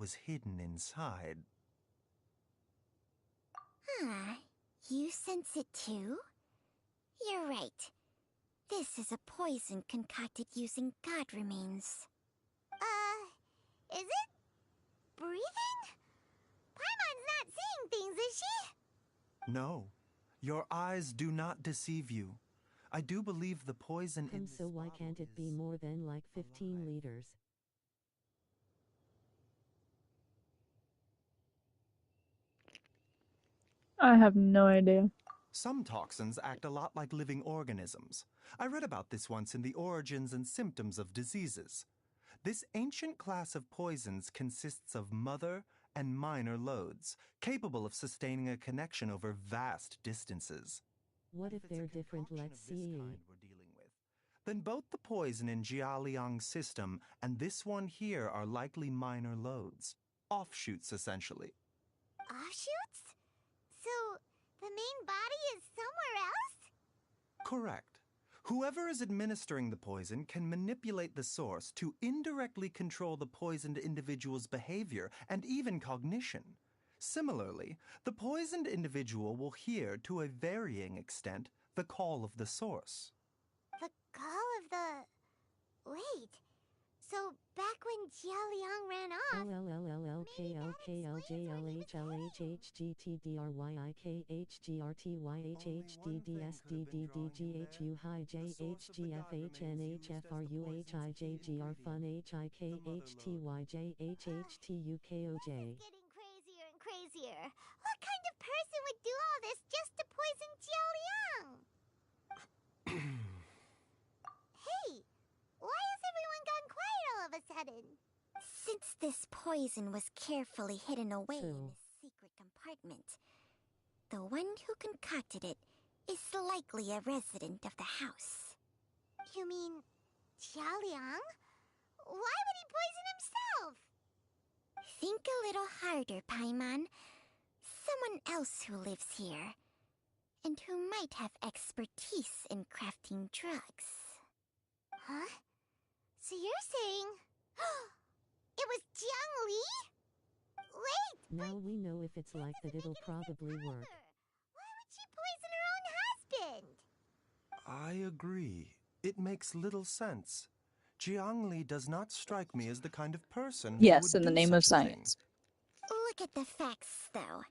was hidden inside. Huh. You sense it too? You're right. This is a poison concocted using god remains. Is it breathing? Paimon's not seeing things, is she? No, your eyes do not deceive you. I do believe the poison in So why can't it be more than like 15 liters? I have no idea. Some toxins act a lot like living organisms. I read about this once in the Origins and Symptoms of Diseases. This ancient class of poisons consists of mother and minor loads, capable of sustaining a connection over vast distances. What if they're different? Let's see. Then both the poison in Jialiang's system and this one here are likely minor loads. Offshoots, essentially. Offshoots? So, the main body is somewhere else? Correct. Whoever is administering the poison can manipulate the source to indirectly control the poisoned individual's behavior and even cognition. Similarly, the poisoned individual will hear, to a varying extent, the call of the source. The call of the... Wait. So, back when Jialiang ran off... Crazier. What kind of person would do all this just to poison Jialiang? Hey, why has everyone gone quiet all of a sudden? Since this poison was carefully hidden away in a secret compartment, the one who concocted it is likely a resident of the house. You mean Jialiang? Why would he poison himself? Think a little harder, Paimon. Someone else who lives here, and who might have expertise in crafting drugs. Huh? So you're saying... it was Jiang Li? Wait! Now we know if it's like that, it'll probably work. Why would she poison her own husband? I agree. It makes little sense. Jiang Li does not strike me as the kind of person who Yes, would in the do name of such a thing. science. Look at the facts, though.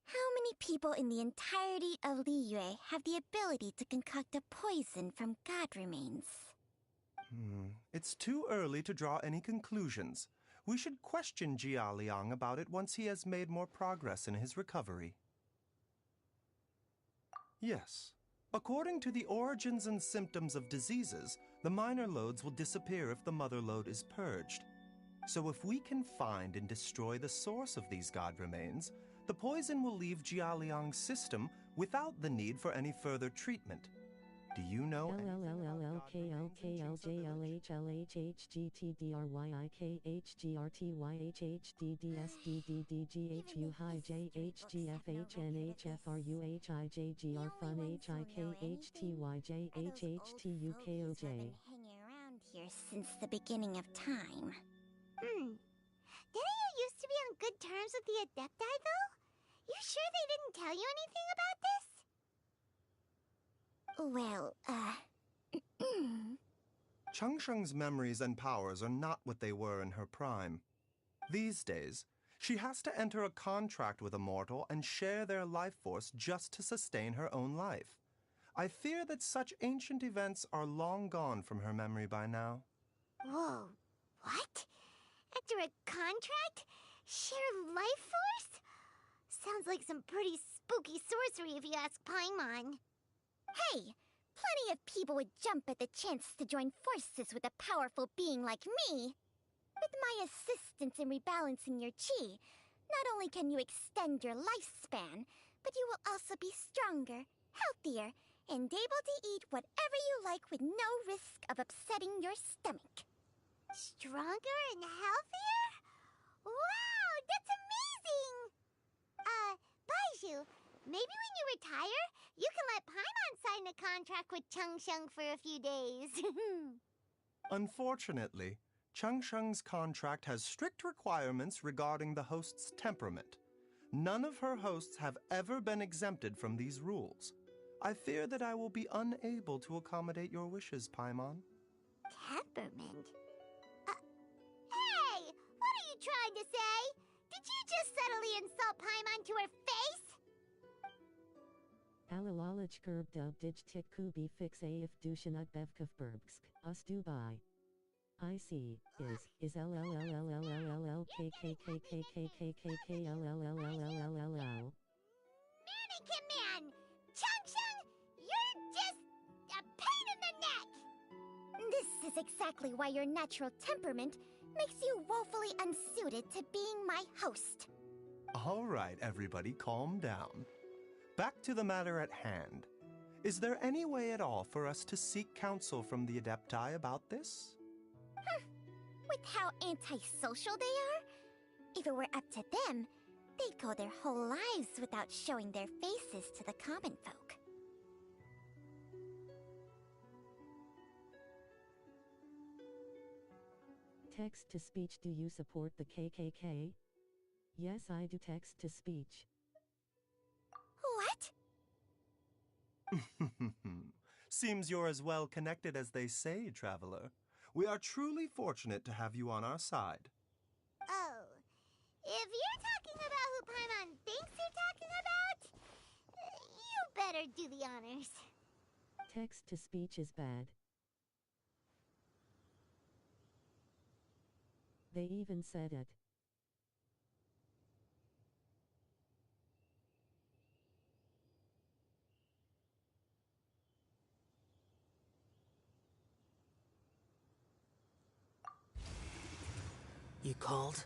How many people in the entirety of Liyue have the ability to concoct a poison from god remains? It's too early to draw any conclusions. We should question Jia Liang about it once he has made more progress in his recovery. Yes. According to the origins and symptoms of diseases, the minor loads will disappear if the mother load is purged. So if we can find and destroy the source of these god remains, the poison will leave Jia Liang's system without the need for any further treatment. Do you know? Hanging around here since the beginning of time. Didn't you used to be on good terms with the Adepti, though? You sure they didn't tell you anything about this? Well, Changsheng's memories and powers are not what they were in her prime. These days, she has to enter a contract with a mortal and share their life force just to sustain her own life. I fear that such ancient events are long gone from her memory by now. Whoa, what? After a contract? Share life force? Sounds like some pretty spooky sorcery if you ask Paimon. Hey, plenty of people would jump at the chance to join forces with a powerful being like me. With my assistance in rebalancing your chi, not only can you extend your lifespan, but you will also be stronger, healthier, and able to eat whatever you like with no risk of upsetting your stomach. Stronger and healthier? Wow, that's amazing! Baizhu, maybe when you retire, you can let Paimon sign a contract with Changsheng for a few days. Unfortunately, Changsheng's contract has strict requirements regarding the host's temperament. None of her hosts have ever been exempted from these rules. I fear that I will be unable to accommodate your wishes, Paimon. Temperament? Hey! What are you trying to say? Did you just subtly insult Paimon to her face? Alalalaj kurb dub dij tik kubi fix a if dushanut bevkov burbsk, us Dubai. I see, is LLLLLLKKKKKKKLLLLLLLL. Mannequin Man! Changsheng, you're just a pain in the neck! This is exactly why your natural temperament makes you woefully unsuited to being my host. All right, everybody, calm down. Back to the matter at hand. Is there any way at all for us to seek counsel from the Adepti about this? With how antisocial they are? If it were up to them, they'd go their whole lives without showing their faces to the common folk. Text to speech. Do you support the KKK? Yes, I do. Text to speech. What? Seems you're as well connected as they say, traveler. We are truly fortunate to have you on our side. Oh, if you're talking about who Paimon thinks you're talking about, you better do the honors. Text to speech is bad. They even said it. You called?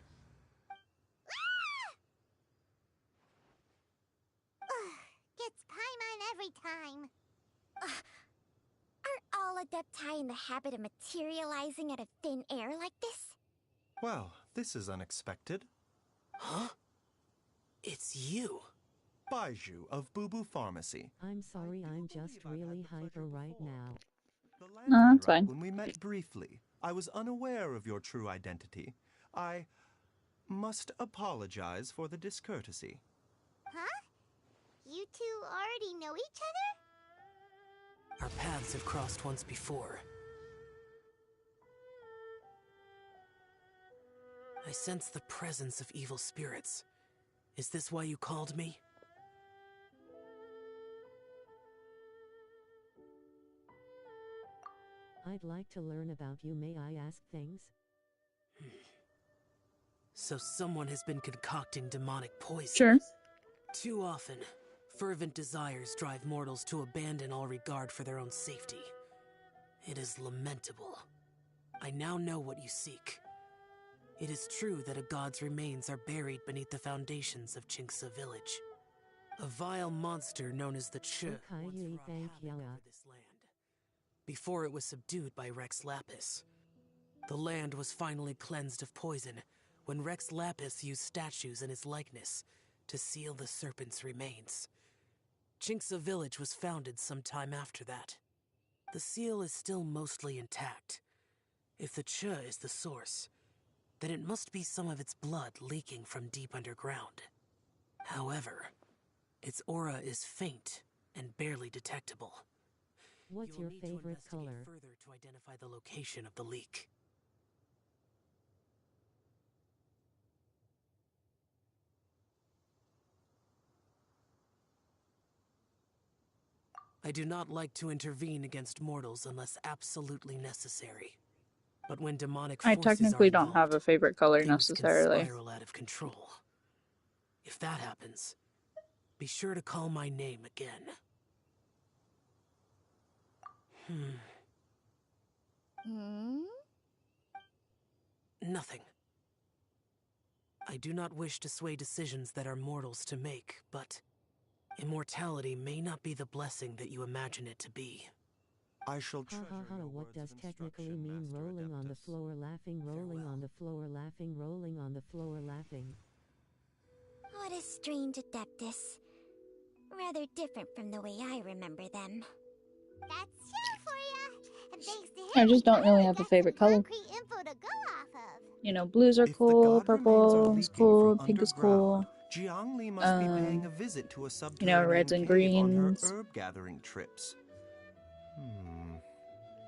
adepti in the habit of materializing out of thin air like this? Well, this is unexpected. Huh? It's you. Baizhu of Boo Pharmacy. I'm sorry, I'm just really hyper right now. The No, Lantern that's Rite, fine. when we met briefly, I was unaware of your true identity. I must apologize for the discourtesy. Huh? You two already know each other? Our paths have crossed once before. I sense the presence of evil spirits. Is this why you called me? I'd like to learn about you. May I ask things? So someone has been concocting demonic poison. Sure. Too often, fervent desires drive mortals to abandon all regard for their own safety. It is lamentable. I now know what you seek. It is true that a god's remains are buried beneath the foundations of Jinxa village. A vile monster known as the Ch once wrought havoc over this land. Before it was subdued by Rex Lapis. The land was finally cleansed of poison when Rex Lapis used statues in his likeness to seal the serpent's remains. Jinxa village was founded some time after that. The seal is still mostly intact. If the Ch is the source, then it must be some of its blood leaking from deep underground. However, its aura is faint and barely detectable. What's You will your need to favorite investigate color? further to identify the location of the leak. I do not like to intervene against mortals unless absolutely necessary. But when demonic I forces technically are don't have a involved, favorite color things can necessarily. spiral out of control. If that happens, be sure to call my name again. Nothing. I do not wish to sway decisions that are mortals to make, but immortality may not be the blessing that you imagine it to be. I shall Ha treasure ha ha, your what words does of technically instruction, mean Master rolling on the Adeptus. floor laughing, rolling on the floor laughing, rolling on the floor laughing? What a strange Adeptus. Rather different from the way I remember them. That's show for ya! And thanks to him, I just don't really we have a got favorite some color. concrete info to go off of. You know, blues are If the cool, god remains are purple is leaking cool, from pink is underground, cool. Jiangli must be paying a visit to a You know, subterranean reds and cave on her greens, herb gathering trips.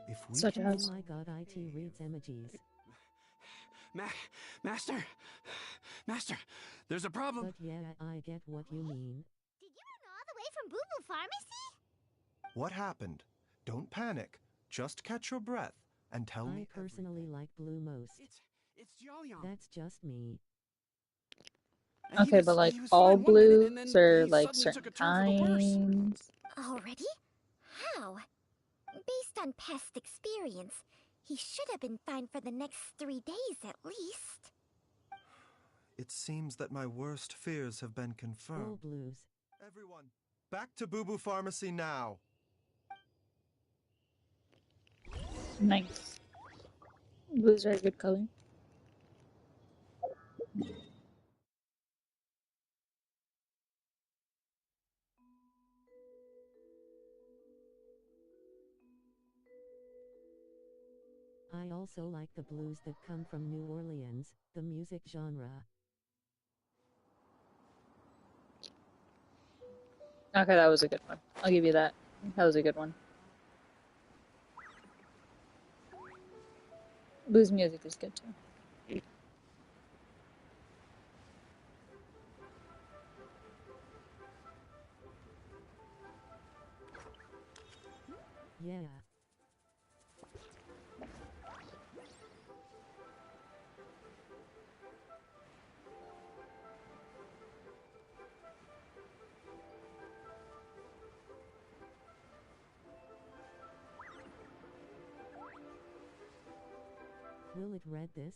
If we such can as. Oh my god, IT reads emojis. Master! Master, there's a problem. But yeah, I get what you mean. Did you run all the way from Boo Boo Pharmacy? What happened? Don't panic. Just catch your breath and tell me I personally like blue most. It's Jiaoliang. That's just me. And Okay, but like he was all fine one minute, and blues then or he like suddenly certain took a turn for the worse. times. Already? How? Based on past experience, he should have been fine for the next 3 days at least. It seems that my worst fears have been All confirmed. blues. Everyone, back to Boo Boo Pharmacy now. Nice. Blues are a good color. I also like the blues that come from New Orleans, the music genre. Okay, that was a good one. I'll give you that. That was a good one. Blues music is good too. Yeah. Will it read this?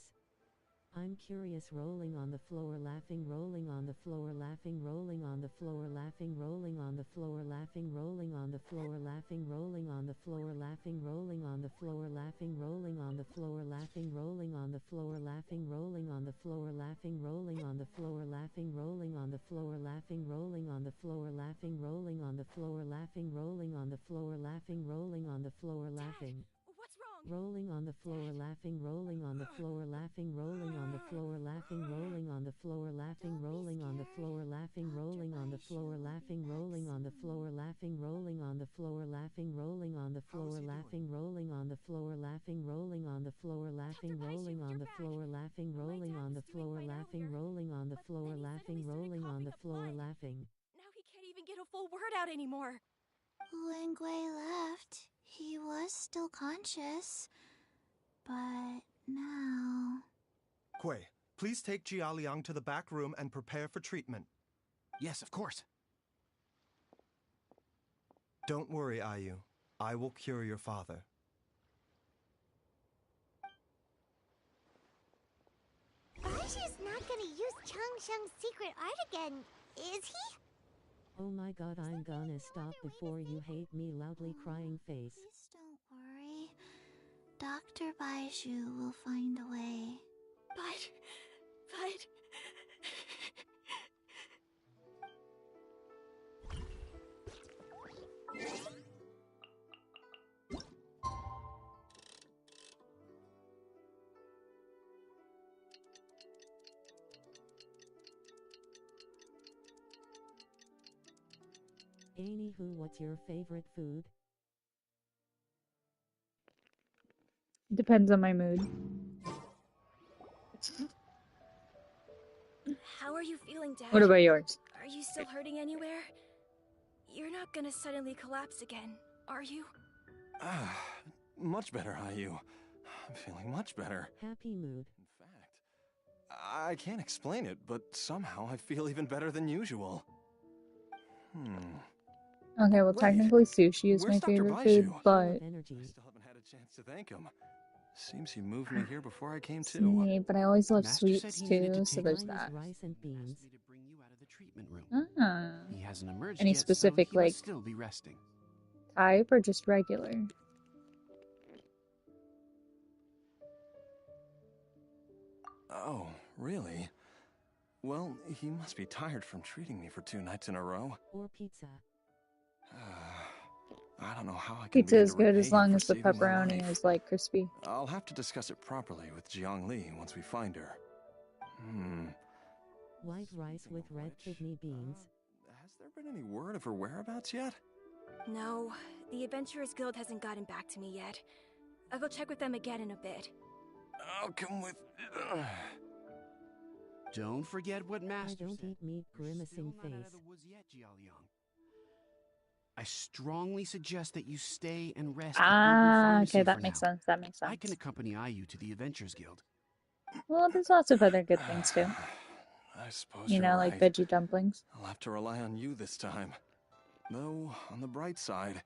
I'm curious, rolling on the floor, laughing, rolling on the floor, laughing, rolling on the floor, laughing, rolling on the floor, laughing, rolling on the floor, laughing, rolling on the floor, laughing, rolling on the floor, laughing, rolling on the floor, laughing, rolling on the floor, laughing, rolling on the floor, laughing, rolling on the floor, laughing, rolling on the floor, laughing, rolling on the floor, laughing, rolling on the floor, laughing, rolling on the floor, laughing, rolling on the floor, laughing. Rolling on the floor, laughing, rolling on the floor, laughing, rolling on the floor, laughing, rolling on the floor, laughing, rolling on the floor, laughing, rolling on the floor, laughing, rolling on the floor, laughing, rolling on the floor, laughing, rolling on the floor, laughing, rolling on the floor, laughing, rolling on the floor, laughing, rolling on the floor, laughing, rolling on the floor, laughing, rolling on the floor, laughing, rolling on the floor, laughing. Now he can't even get a full word out anymore. When Gui left, he was still conscious. But now... Gui, please take Jialiang to the back room and prepare for treatment. Yes, of course. Don't worry, Ayu. I will cure your father. Baizhu's not gonna use Changsheng's secret art again, is he? Oh my god, I'm gonna stop before you hate me, loudly crying face. Please don't worry. Dr. Baizhu will find a way. But... Anywho, what's your favorite food? Depends on my mood. How are you feeling, Dad? What about yours? Are you still hurting anywhere? You're not gonna suddenly collapse again, are you? Much better, Ayu. I'm feeling much better. Happy mood. In fact, I can't explain it, but somehow I feel even better than usual. Okay, well, Wait, technically sushi is my where's Dr. favorite Baizhu? food, but... I still haven't had a chance to thank him. Seems he moved me here before I came to. See, but I always love Master said sweets he needed to too, so take there's Mine is that. rice and beans. Asked me to bring you out of the treatment room. Ah. He hasn't emerged Any yet, specific, so he like, must still be resting. type or just regular? Oh, really? Well, he must be tired from treating me for 2 nights in a row. Or pizza. I don't know how I can Pizza begin is to good repay as him long for as the saving my pepperoni life. is, like, crispy. I'll have to discuss it properly with Jiang Li once we find her. White rice with red kidney beans. Has there been any word of her whereabouts yet? No, the Adventurers Guild hasn't gotten back to me yet. I'll go check with them again in a bit. I'll come with... Don't forget what I Master don't said. eat meat, grimacing Still not out of face. the woods yet, Jialiang. I strongly suggest that you stay and rest at Gugu Ah, Pharmacy okay, that for makes now. sense, that makes I can sense. accompany Ayu to the Adventurers Guild. Well, there's lots of other good things too. I suppose You you're know, right. like veggie dumplings. I'll have to rely on you this time. Though, on the bright side,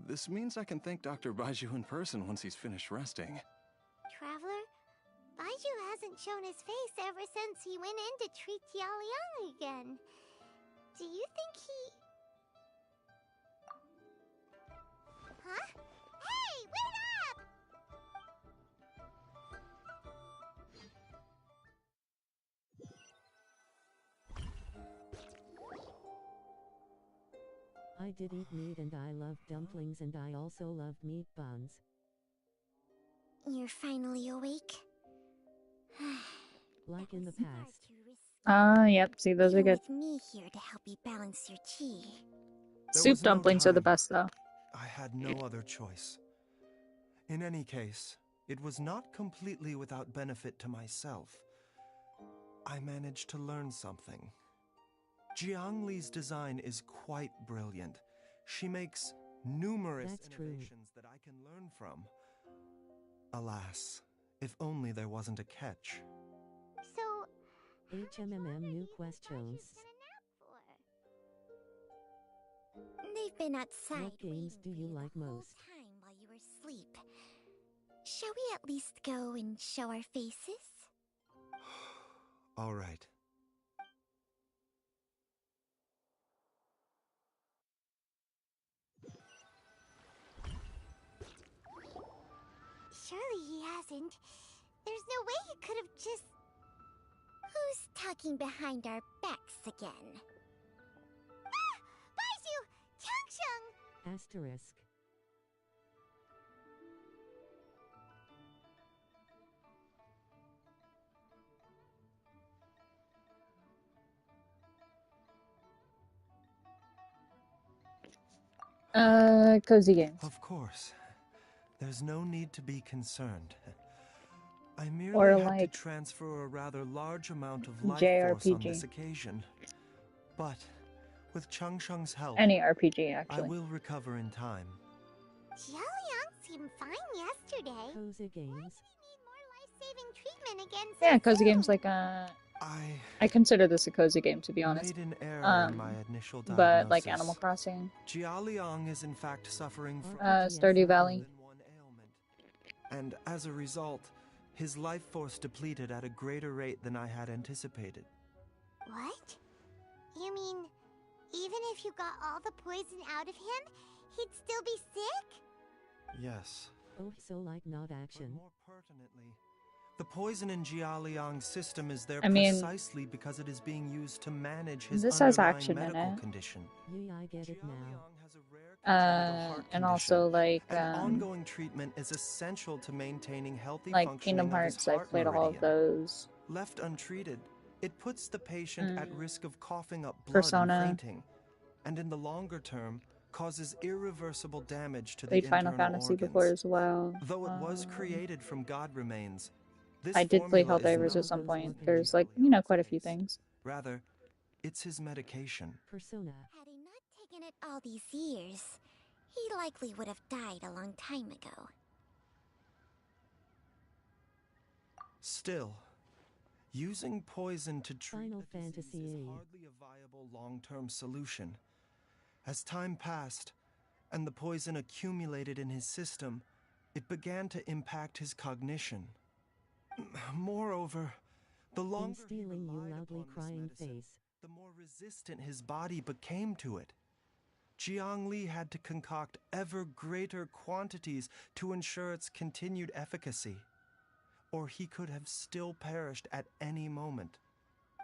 this means I can thank Dr. Baizhu in person once he's finished resting. Traveler, Baizhu hasn't shown his face ever since he went in to treat Jialiang again. Do you think he... Huh? Hey, wait up! I did eat meat and I loved dumplings and I also loved meat buns. You're finally awake? Like in the past. Ah, yep, see, those are You're good. with me here to help you balance your chi. There Soup was no dumplings are the time. best, though. I had no other choice. In any case, it was not completely without benefit to myself. I managed to learn something. Jiang Li's design is quite brilliant. She makes numerous That's true. innovations that I can learn from. Alas, if only there wasn't a catch. So, HMMM new questions. they've been outside What games do you like most? time while you were asleep. Shall we at least go and show our faces? All right. Surely he hasn't. There's no way he could have just... Who's talking behind our backs again? Ah! Baizhu! Changsheng! Asterisk. Cozy games. Of course. There's no need to be concerned. I merely Or had like to transfer a rather large amount of life force on this occasion. But with Changsheng's help, Any RPG I actually. will recover in time. Jialiang seemed fine yesterday. Cozy games. Why did he need more life-saving treatment again so Yeah, cozy soon? games like I consider this a cozy game, to be honest. Made an error in my initial diagnosis. But like Animal Crossing. Jialiang is in fact suffering from Stardew Valley. one ailment. And as a result, his life force depleted at a greater rate than I had anticipated. What? You mean, even if you got all the poison out of him, he'd still be sick? Yes. Oh, so like not action. But more pertinently, the poison in Jialiang's system is there I mean, precisely because it is being used to manage his this has underlying action in medical it. condition. Yeah, I get it now. Jialiang has a rare congenital heart And also condition, like and ongoing treatment is essential to maintaining healthy like functioning Kingdom of his Hearts. I've heart played all of meridian. those. Left untreated, it puts the patient at risk of coughing up blood Persona. and fainting, and in the longer term, causes irreversible damage to the Played internal Final Fantasy organs. before as well. Though it was created from God Remains, this I did play formula is Helldivers not at some the point. poison There's like, Jialiang quite a few takes. things. Rather, it's his medication. Persona. Had he not taken it all these years, he likely would have died a long time ago. Still, using poison to treat Final the disease Fantasy is VIII. hardly a viable long-term solution. As time passed, and the poison accumulated in his system, it began to impact his cognition. Moreover, the In longer he stealing you relied loudly upon this crying medicine, face. the more resistant his body became to it. Jiang Li had to concoct ever greater quantities to ensure its continued efficacy, or he could have still perished at any moment.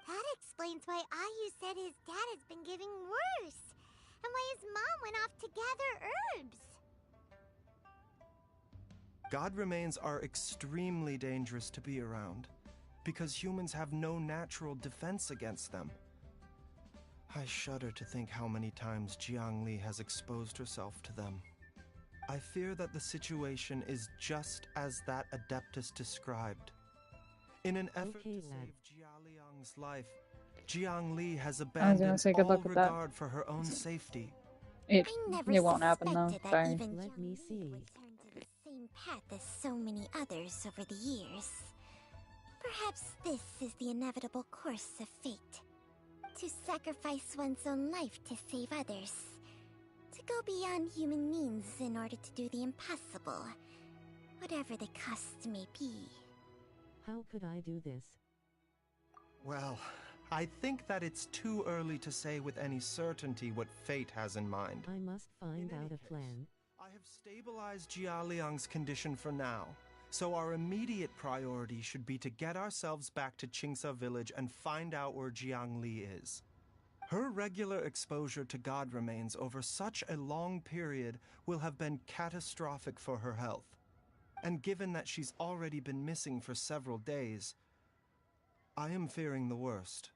That explains why Ayu said his dad has been getting worse, and why his mom went off to gather herbs. God Remains are extremely dangerous to be around, because humans have no natural defense against them. I shudder to think how many times Jiang Li has exposed herself to them. I fear that the situation is just as that Adeptus described. In an effort to save Jialiang's life, Jiang Li has abandoned say good all luck with that. regard for her own safety. It I never won't happen though. suspected that Sorry. even Let me see. Jiang Li would turn to the same path as so many others over the years. Perhaps this is the inevitable course of fate. To sacrifice one's own life to save others. To go beyond human means in order to do the impossible. Whatever the cost may be. How could I do this? Well, I think that it's too early to say with any certainty what fate has in mind. I must find In any out a case, plan. I have stabilized Jialiang's condition for now, so our immediate priority should be to get ourselves back to Qingsa village and find out where Jiang Li is. Her regular exposure to God Remains over such a long period will have been catastrophic for her health. And given that she's already been missing for several days, I am fearing the worst.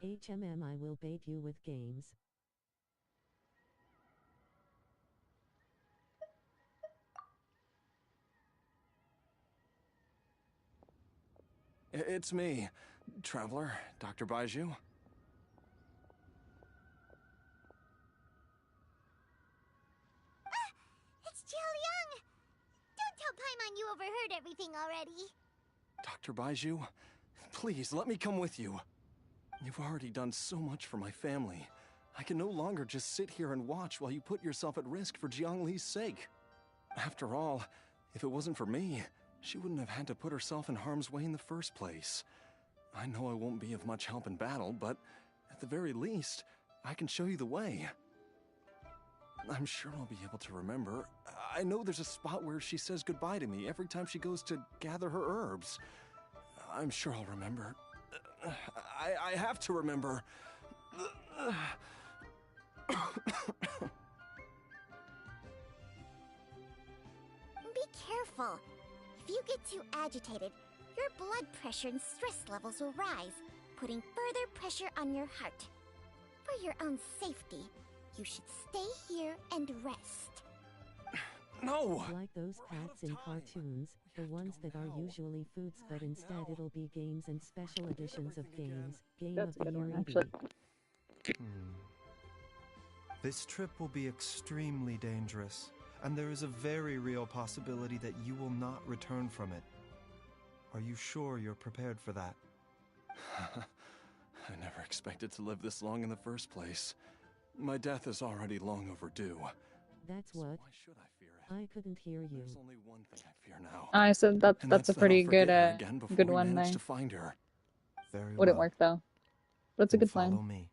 HMM, I will bait you with games. It's me, Traveler, Dr. Baizhu. It's Jialiang! Don't tell Paimon you overheard everything already. Dr. Baizhu, please let me come with you. You've already done so much for my family. I can no longer just sit here and watch while you put yourself at risk for Jiang Li's sake. After all, if it wasn't for me, she wouldn't have had to put herself in harm's way in the first place. I know I won't be of much help in battle, but at the very least, I can show you the way. I'm sure I'll be able to remember. I know there's a spot where she says goodbye to me every time she goes to gather her herbs. I'm sure I'll remember. I have to remember. Be careful. If you get too agitated, your blood pressure and stress levels will rise, putting further pressure on your heart. For your own safety, you should stay here and rest. No! Like those cats in cartoons, the ones that are usually foods, but instead it'll be games and special editions of games. Game That's of a the good one, year actually. This trip will be extremely dangerous, and there is a very real possibility that you will not return from it. Are you sure you're prepared for that? I never expected to live this long in the first place. My death is already long overdue. That's what. Why should I fear it? I couldn't hear you. There's only one thing I fear now. I said And that's a that pretty I'll good forget her again before good we one manage there. to find her. Very Wouldn't well. work though. But it's a Then good plan. follow me.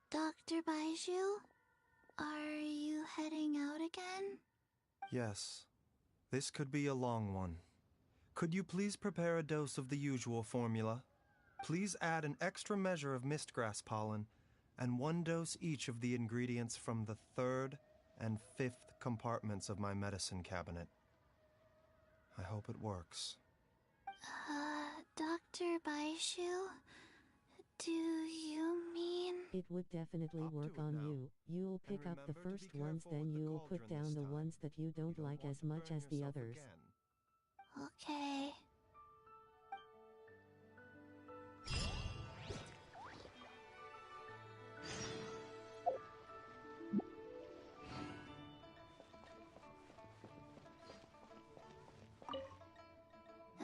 Dr. Baizhu, are you heading out again? Yes. This could be a long one. Could you please prepare a dose of the usual formula? Please add an extra measure of mistgrass pollen, and 1 dose each of the ingredients from the 3rd and 5th compartments of my medicine cabinet. I hope it works. Dr. Baizhu, do you mean... It would definitely work on you. You'll pick up the first ones, then you'll put down the ones that you don't like as much as the others. Okay.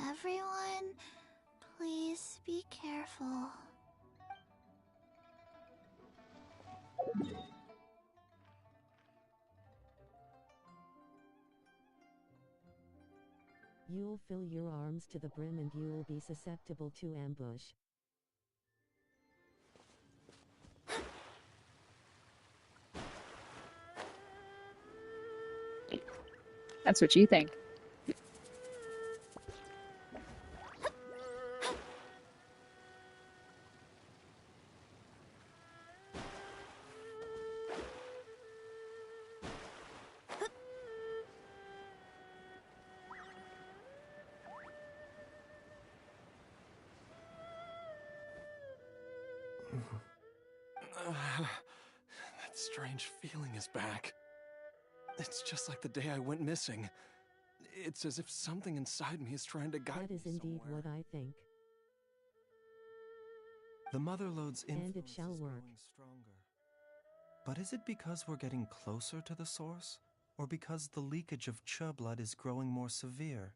Everyone, please be careful. You'll fill your arms to the brim and you'll be susceptible to ambush. That's what you think. That strange feeling is back. It's just like the day I went missing. It's as if something inside me is trying to guide That is me indeed somewhere. what I think. The Motherlode's And influence it shall is work. growing stronger. But is it because we're getting closer to the source, or because the leakage of Che blood is growing more severe?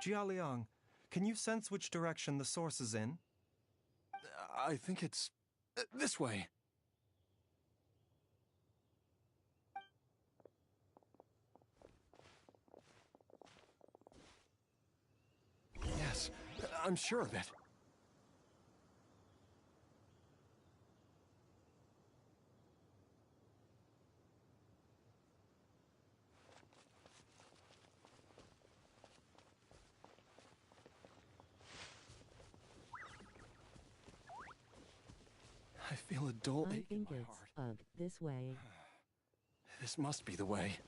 Jialiang, can you sense which direction the source is in? I think it's this way. Yes, I'm sure of it. I feel a dull I ache in think my it's, heart. this way. This must be the way.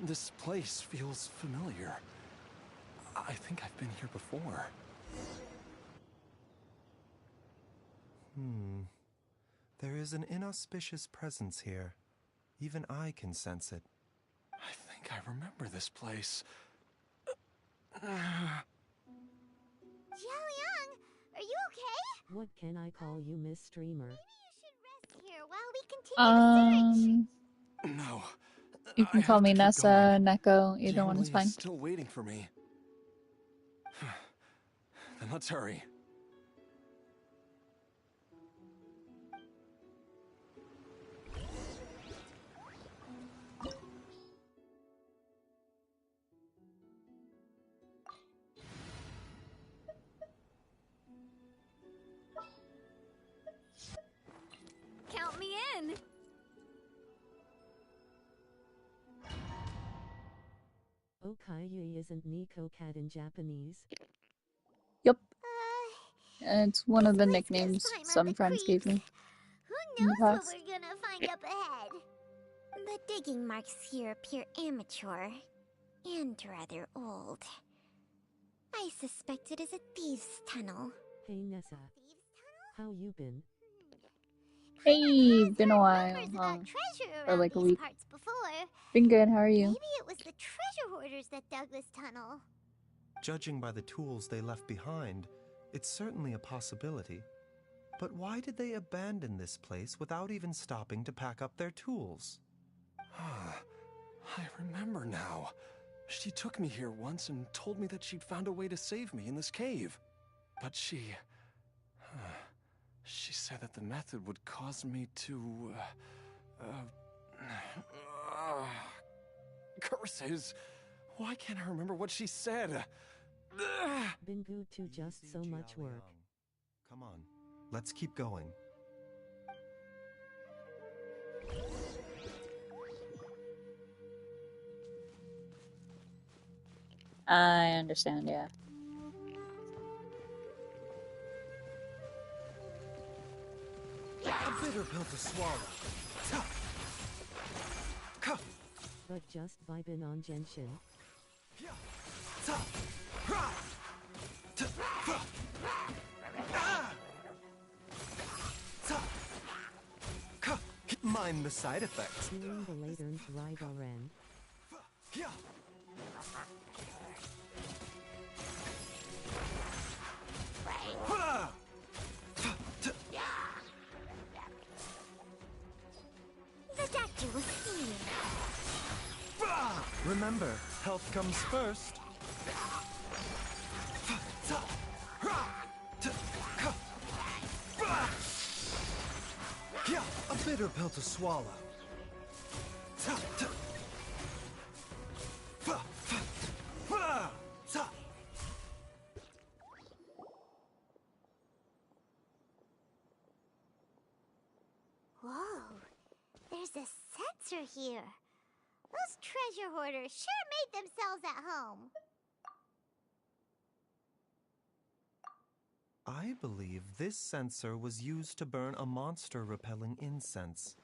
This place feels familiar. I think I've been here before. There is an inauspicious presence here. Even I can sense it. I think I remember this place. Jialiang, are you okay? What can I call you, Miss Streamer? Maybe you should rest here while we continue the search. No. You can call me Nessa, Neko, either one is fine. Still waiting for me. Then let's hurry. Count me in. Okayu isn't Nico Cat in Japanese? Yep. It's one of the nicknames some friends gave me. Who knows what we're gonna find up ahead? The digging marks here appear amateur and rather old. I suspect it is a thieves' tunnel. Hey Nessa. How you been? Hey, been a while. Or like a week. Been good, how are you? Maybe it was the treasure hoarders that dug this tunnel. Judging by the tools they left behind, it's certainly a possibility. But why did they abandon this place without even stopping to pack up their tools? I remember now. She took me here once and told me that she'd found a way to save me in this cave. But she said that the method would cause me to... curses! Why can't I remember what she said? Been good to just so much work. Come on, let's keep going. I understand, yeah. A bitter pill to swallow. But just vibing on Genshin. Mind the side effects. Feeling the Lantern Rite Ren. The doctor was here. Remember, health comes first. A bitter pill to swallow. Whoa, there's a sensor here. Those treasure hoarders sure made themselves at home. I believe this sensor was used to burn a monster-repelling incense.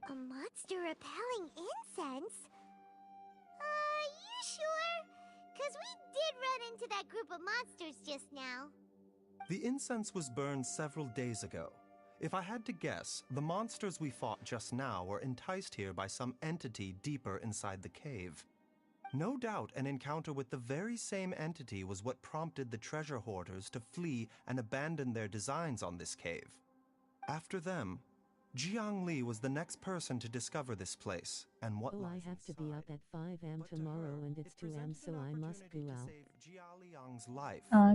A monster-repelling incense? You sure? 'Cause we did run into that group of monsters just now. The incense was burned several days ago. If I had to guess, the monsters we fought just now were enticed here by some entity deeper inside the cave. No doubt an encounter with the very same entity was what prompted the treasure hoarders to flee and abandon their designs on this cave. After them, Jiangli was the next person to discover this place, and what I have to be up at 5 am tomorrow and it's 2 am, so I must go out.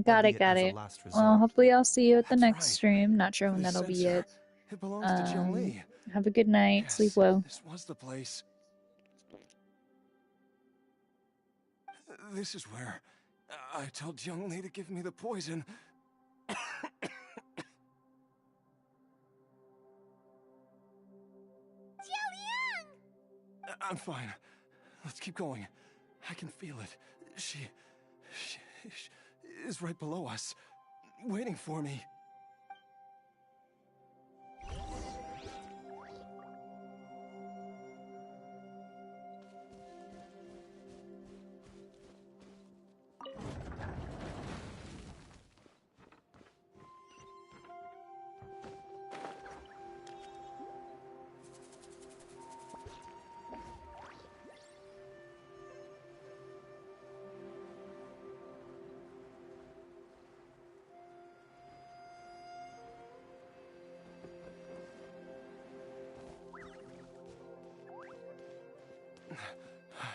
Got it. Well, hopefully I'll see you at the next stream. Not sure when that'll be yet. It belongs to Jiangli. Have a good night. Yes, sleep well. This was the place. This is where I told Jiangli to give me the poison. I'm fine. Let's keep going. I can feel it. She is right below us, waiting for me.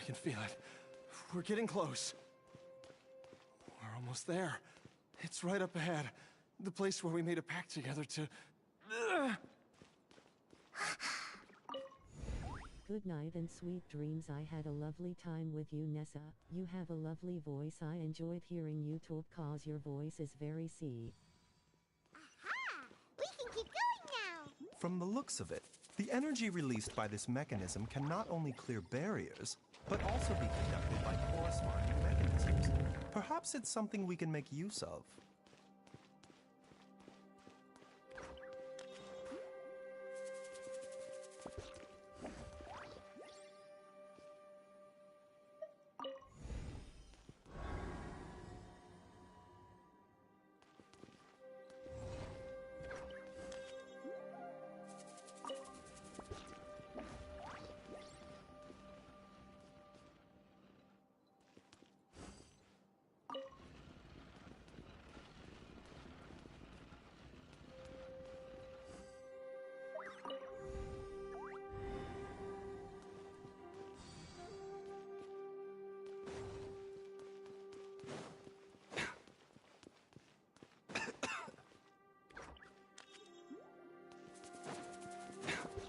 can feel it. We're getting close. We're almost there. It's right up ahead. The place where we made a pact together to... Good night and sweet dreams. I had a lovely time with you, Nessa. You have a lovely voice. I enjoyed hearing you talk cause your voice is very sweet. Aha! We can keep going now! From the looks of it, the energy released by this mechanism can not only clear barriers, but also be conducted by corresponding mechanisms. Perhaps it's something we can make use of.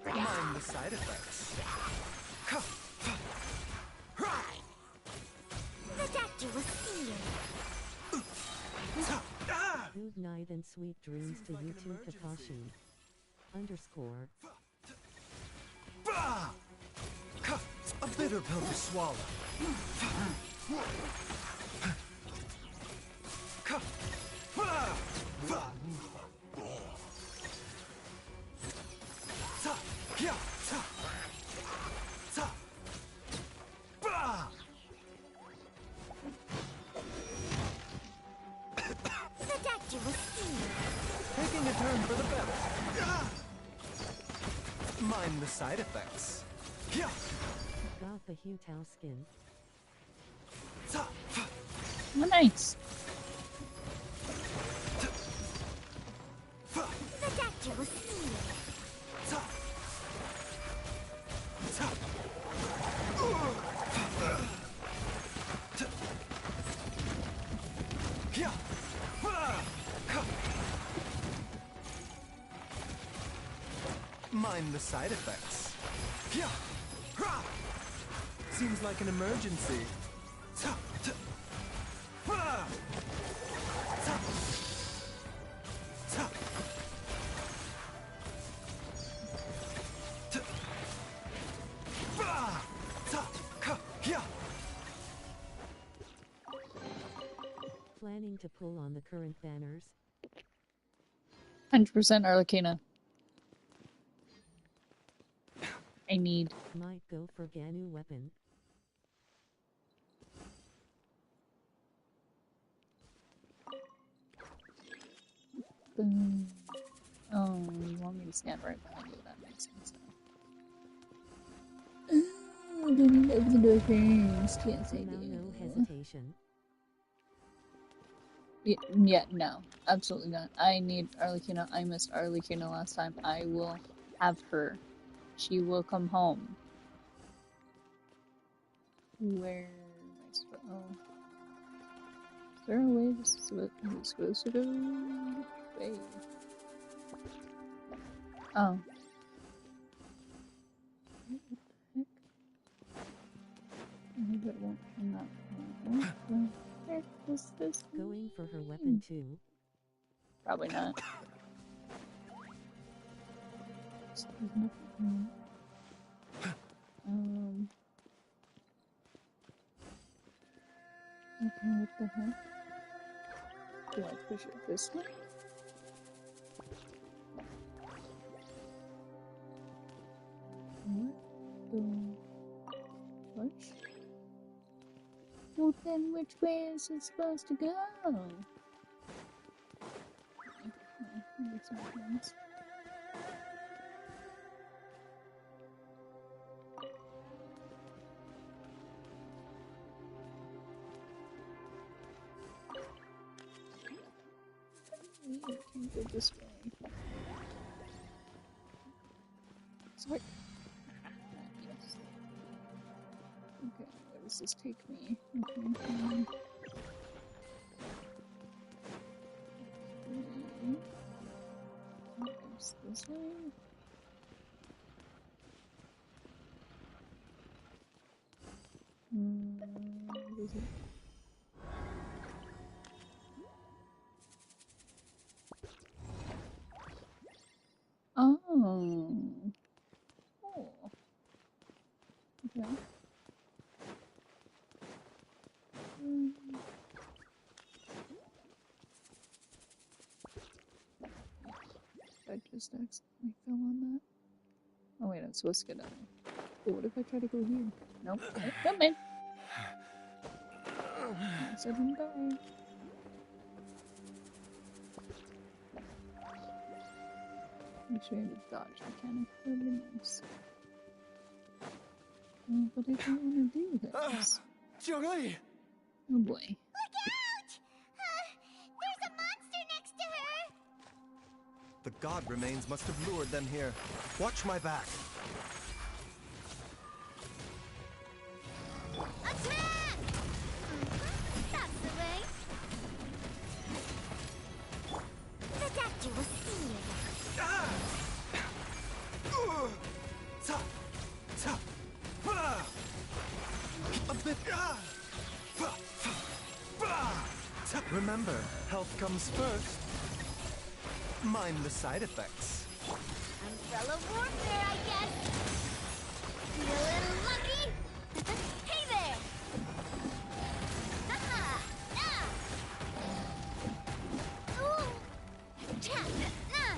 Mind the side effects. The doctor will see you. Good night and sweet dreams to you too, Kakashi. Underscore. A bitter pill to swallow. The doctor will see you. Taking a turn for the better. Mind the side effects. Got the Hutao skin. Oh, nice. The doctor will see you. Mind the side effects. Seems like an emergency. Planning to pull on the current banners. 100% Arlecchino. I need. Might go for Ganu weapon. Boom. Oh, you want me to stand right behind you? That makes sense. Oh, I don't need to open the door first. Can't say Now no. no hesitation. Yeah, no. Absolutely not. I need Arlecchino. I missed Arlecchino last time. I will have her. She will come home. Where am I supposed to... Oh. Is there a way this is supposed to go? Way. Oh. What the heck? Maybe it won't come out. What the heck is this? Going for her weapon too. Probably not. There's nothing. Okay, what the heck? Do I push it this way? What the push? Well then which way is it supposed to go? Okay, makes no sense. I can't go this way. Sorry. Yes. Okay, where does this take me? Okay. Goes this way. What is it? Oh. Oh. Okay. I just accidentally fell on that. Oh wait, I'm supposed to get down there. But what if I try to go here? Nope. Nope, come in. I said I'm dying. Make sure I have a dodge mechanic. That would be nice. But I don't want to do this. Zhongli! Oh boy. Look out! There's a monster next to her! The god remains must have lured them here. Watch my back. Attack! That's the way. The doctor will see you. A bit. Remember, health comes first. Mind the side effects. Umbrella warfare, I guess. Feeling lucky? Hey there! Ah! Ah! Ooh! Cha! Ah!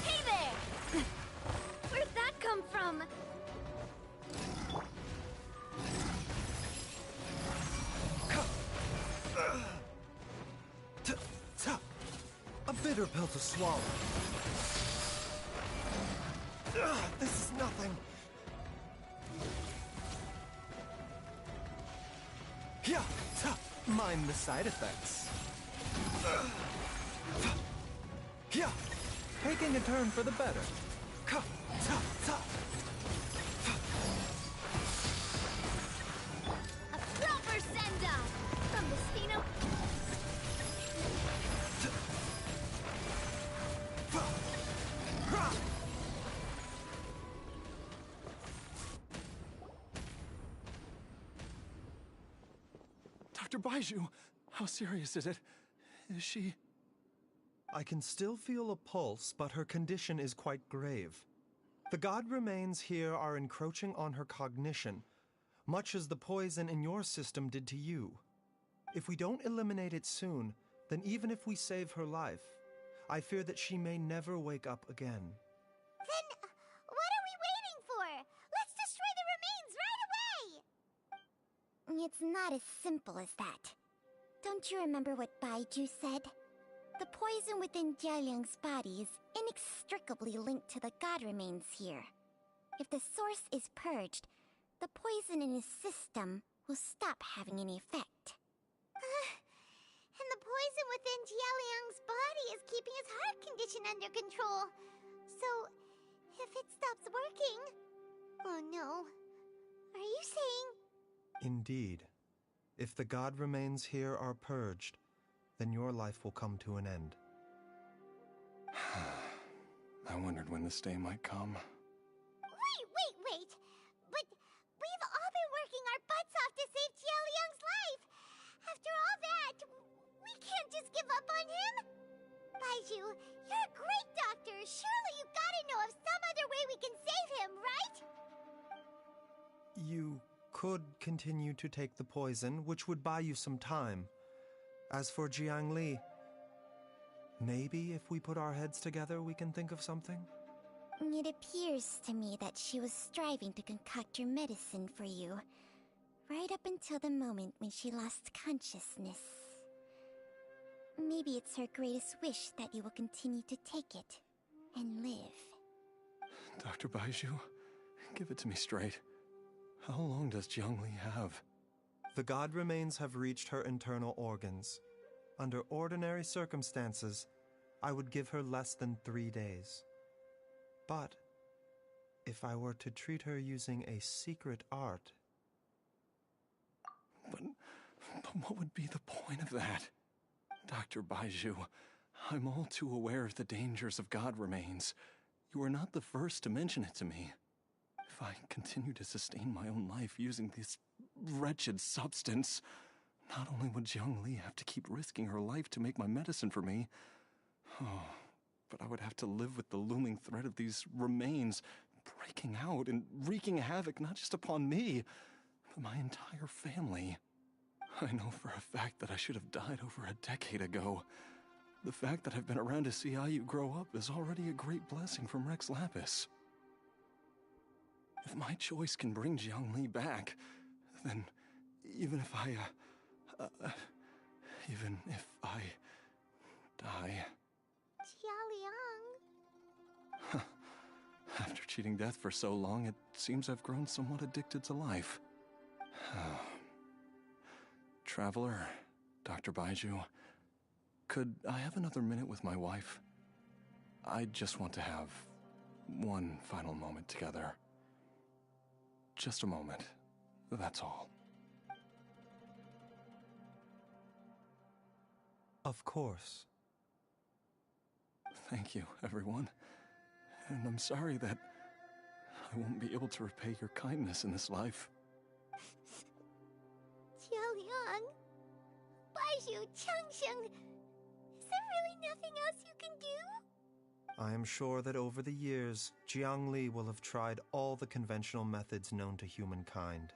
Hey there! Where'd that come from? A bitter pill to swallow. This is nothing. Mind the side effects. Taking a turn for the better. A proper send-off from Destino. Dr. Baizhu, how serious is it? Is she... I can still feel a pulse, but her condition is quite grave. The god remains here are encroaching on her cognition, much as the poison in your system did to you. If we don't eliminate it soon, then even if we save her life, I fear that she may never wake up again. Then, what are we waiting for? Let's destroy the remains right away! It's not as simple as that. Don't you remember what Baizhu said? The poison within Jialiang's body is inextricably linked to the god remains here. If the source is purged, the poison in his system will stop having any effect. And the poison within Jialiang's body is keeping his heart condition under control. So, if it stops working... Oh no. Are you saying... Indeed. If the god remains here are purged, then your life will come to an end. I wondered when this day might come. Wait! But we've all been working our butts off to save Jialiang's life! After all that, we can't just give up on him! Baizhu, you're a great doctor! Surely you gotta know of some other way we can save him, right? You could continue to take the poison, which would buy you some time. As for Jiangli, maybe if we put our heads together, we can think of something? It appears to me that she was striving to concoct your medicine for you, right up until the moment when she lost consciousness. Maybe it's her greatest wish that you will continue to take it and live. Dr. Baizhu, give it to me straight. How long does Jiangli have? The god remains have reached her internal organs. Under ordinary circumstances, I would give her less than 3 days. But if I were to treat her using a secret art, But what would be the point of that? Dr. Baizhu, I'm all too aware of the dangers of God remains. You are not the first to mention it to me. If I continue to sustain my own life using this wretched substance, not only would Jiangli have to keep risking her life to make my medicine for me, but I would have to live with the looming threat of these remains breaking out and wreaking havoc not just upon me, but my entire family. I know for a fact that I should have died over a decade ago. The fact that I've been around to see Ayu grow up is already a great blessing from Rex Lapis. If my choice can bring Jiangli back, then even if I die... Xiaoliang. After cheating death for so long, it seems I've grown somewhat addicted to life. Traveler, Dr. Baizhu, could I have another minute with my wife? I just want to have one final moment together. Just a moment, that's all. Of course. Thank you, everyone. And I'm sorry that I won't be able to repay your kindness in this life. Xiaoliang, Baizhu, Changsheng, is there really nothing else you can do? I am sure that over the years, Jiangli will have tried all the conventional methods known to humankind.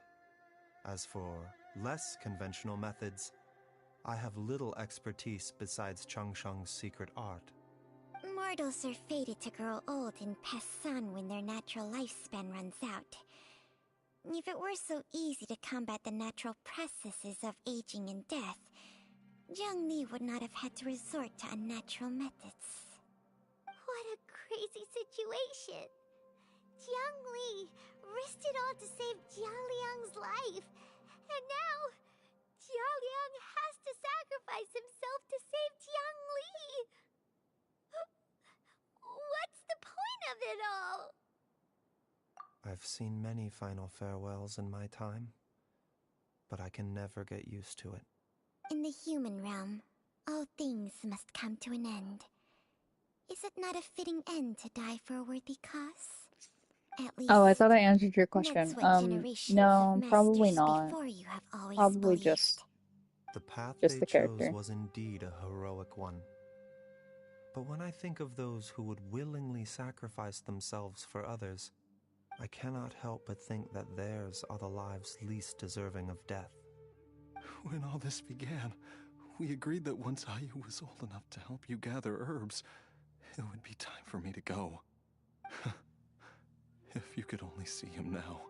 As for less conventional methods, I have little expertise besides Changsheng's secret art. Mortals are fated to grow old and pass on when their natural lifespan runs out. If it were so easy to combat the natural processes of aging and death, Jiangli would not have had to resort to unnatural methods. What a crazy situation! Jiangli risked it all to save Jialiang's life, and now Jialiang has to sacrifice himself to save Jiangli! What's the point of it all? I've seen many final farewells in my time, but I can never get used to it. In the human realm, all things must come to an end. Is it not a fitting end to die for a worthy cause? At least, Oh, I thought I answered your that's question. what generations No, of probably masters not. before you have always Probably believed. just The path Just they the chose character. was indeed a heroic one. But when I think of those who would willingly sacrifice themselves for others, I cannot help but think that theirs are the lives least deserving of death. When all this began, we agreed that once Ayu was old enough to help you gather herbs, it would be time for me to go. If you could only see him now.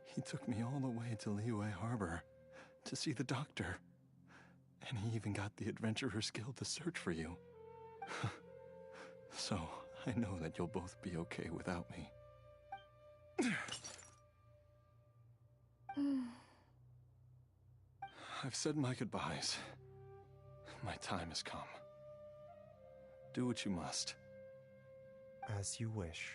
He took me all the way to Liyue Harbor to see the doctor. And he even got the Adventurers Guild to search for you. So, I know that you'll both be okay without me. I've said my goodbyes. My time has come. Do what you must. As you wish.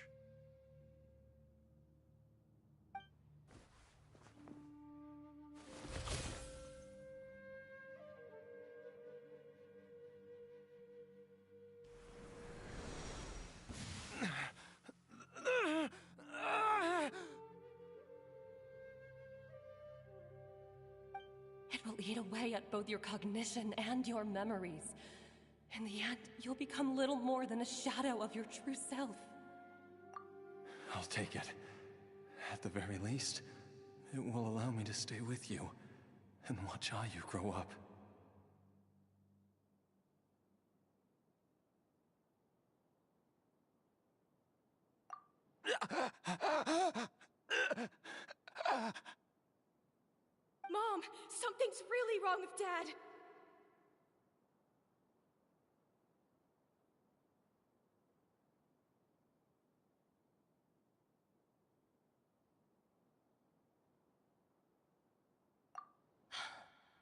It will eat away at both your cognition and your memories. In the end, you'll become little more than a shadow of your true self. I'll take it. At the very least, it will allow me to stay with you and watch Ayu grow up. Mom, something's really wrong with Dad.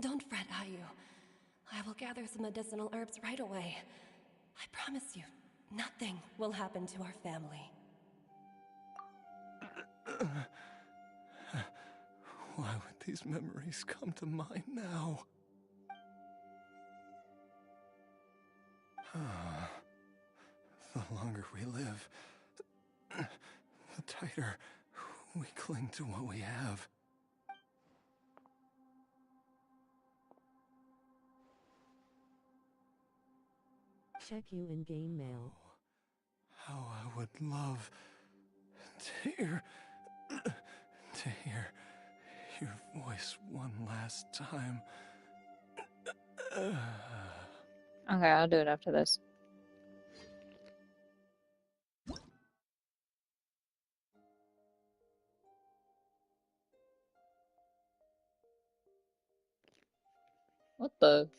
Don't fret, Ayu. I will gather some medicinal herbs right away. I promise you, nothing will happen to our family. Why would these memories come to mind now. The longer we live, the tighter we cling to what we have. Check you in game mail. How I would love to hear your voice one last time. Okay, I'll do it after this. What the?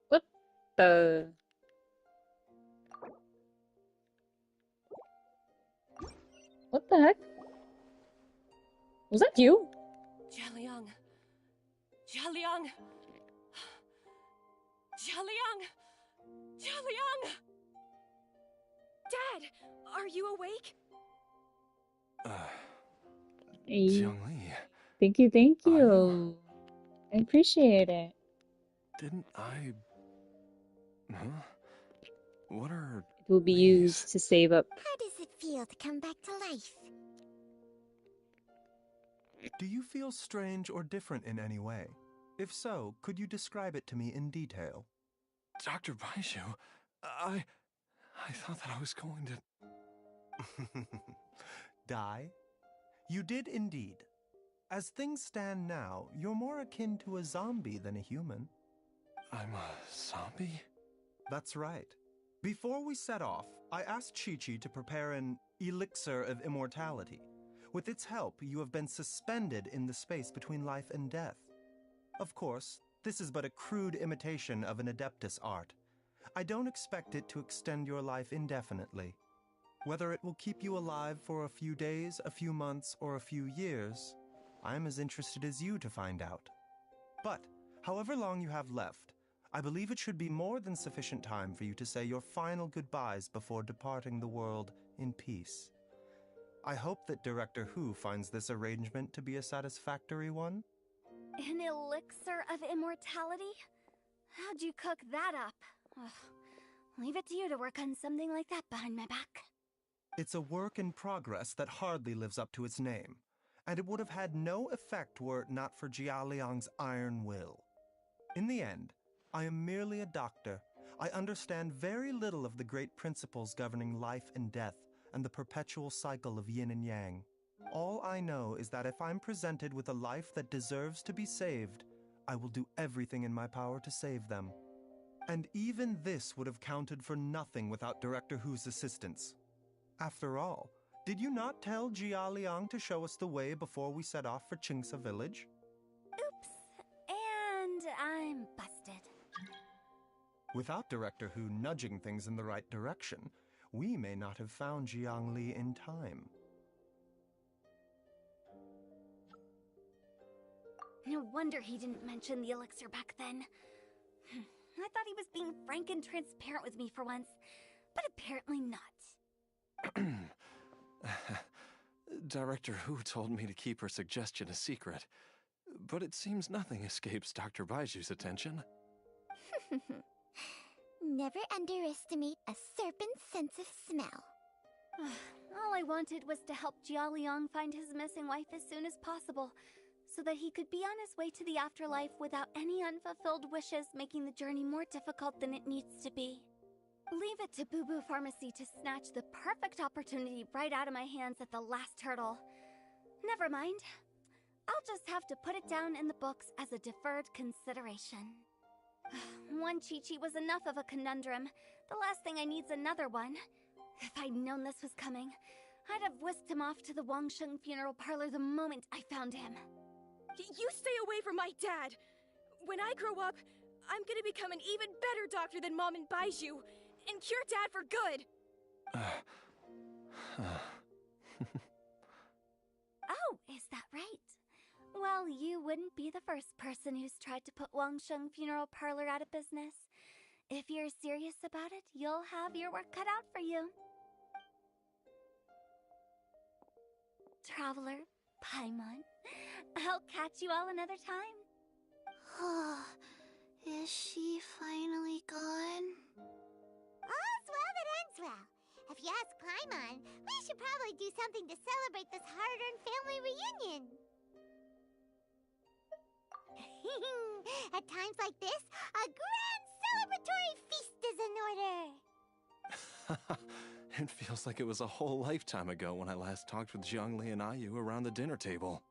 What the? What the heck? Was that you? Jialiang. Jialiang. Jialiang. Jialiang. Dad, are you awake? Hey. Jiangli, Thank you. I appreciate it. didn't I... Huh? What are... It will be used to save up. How does it feel to come back to life? Do you feel strange or different in any way? If so, could you describe it to me in detail? Dr. Baizhu, I thought that I was going to... Die? You did indeed. As things stand now, you're more akin to a zombie than a human. I'm a zombie? That's right. Before we set off, I asked Chi-Chi to prepare an elixir of immortality. With its help, you have been suspended in the space between life and death. Of course, this is but a crude imitation of an Adeptus art. I don't expect it to extend your life indefinitely. Whether it will keep you alive for a few days, a few months, or a few years, I'm as interested as you to find out. But, however long you have left, I believe it should be more than sufficient time for you to say your final goodbyes before departing the world in peace. I hope that Director Hu finds this arrangement to be a satisfactory one. An elixir of immortality? How'd you cook that up? Ugh. Leave it to you to work on something like that behind my back. It's a work in progress that hardly lives up to its name, and it would have had no effect were it not for Jia Liang's iron will. In the end, I am merely a doctor. I understand very little of the great principles governing life and death and the perpetual cycle of yin and yang. All I know is that if I'm presented with a life that deserves to be saved, I will do everything in my power to save them. And even this would have counted for nothing without Director Hu's assistance. After all, did you not tell Jia Liang to show us the way before we set off for Qingce village? Oops. And I'm busted. Without Director Hu nudging things in the right direction, we may not have found Jiangli in time. No wonder he didn't mention the elixir back then. I thought he was being frank and transparent with me for once, but apparently not. Director Hu told me to keep her suggestion a secret, but it seems nothing escapes Dr. Baizhu's attention. Never underestimate a serpent's sense of smell. All I wanted was to help Jia Liang find his missing wife as soon as possible, so that he could be on his way to the afterlife without any unfulfilled wishes making the journey more difficult than it needs to be. Leave it to Boo Boo Pharmacy to snatch the perfect opportunity right out of my hands at the last hurdle. Never mind. I'll just have to put it down in the books as a deferred consideration. One Chi-Chi was enough of a conundrum. The last thing I need's another one. If I'd known this was coming, I'd have whisked him off to the Wangsheng funeral parlor the moment I found him. You stay away from my dad! When I grow up, I'm gonna become an even better doctor than Mom and Baizhu, and cure Dad for good! Oh, is that right? Well, you wouldn't be the first person who's tried to put Wangsheng Funeral Parlor out of business. If you're serious about it, you'll have your work cut out for you. traveler, Paimon. I'll catch you all another time. Is she finally gone? All's well that ends well. If you ask Paimon, we should probably do something to celebrate this hard-earned family reunion. At times like this, a grand celebratory feast is in order. It feels like it was a whole lifetime ago when I last talked with Zhongli and Ayu around the dinner table.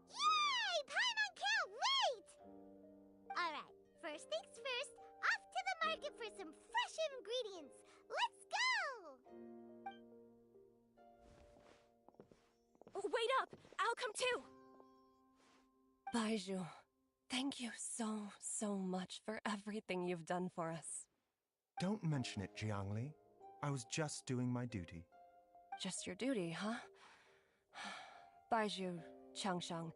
Yay! Paimon can't wait! Alright, first things first, off to the market for some fresh ingredients. Let's go! Wait up! I'll come too! Baizhu, thank you so much for everything you've done for us. Don't mention it, Jiangli. I was just doing my duty. Just your duty, huh? Baizhu, Changsheng,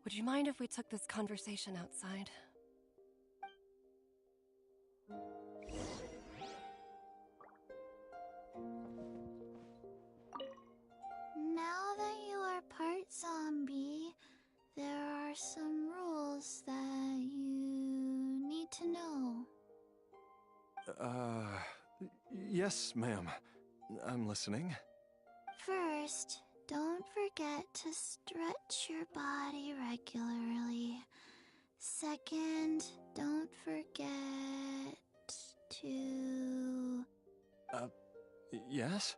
would you mind if we took this conversation outside? Now that you are part zombie, there are some rules that you need to know. Yes, ma'am. I'm listening. First, don't forget to stretch your body regularly. Second, don't forget to... Yes?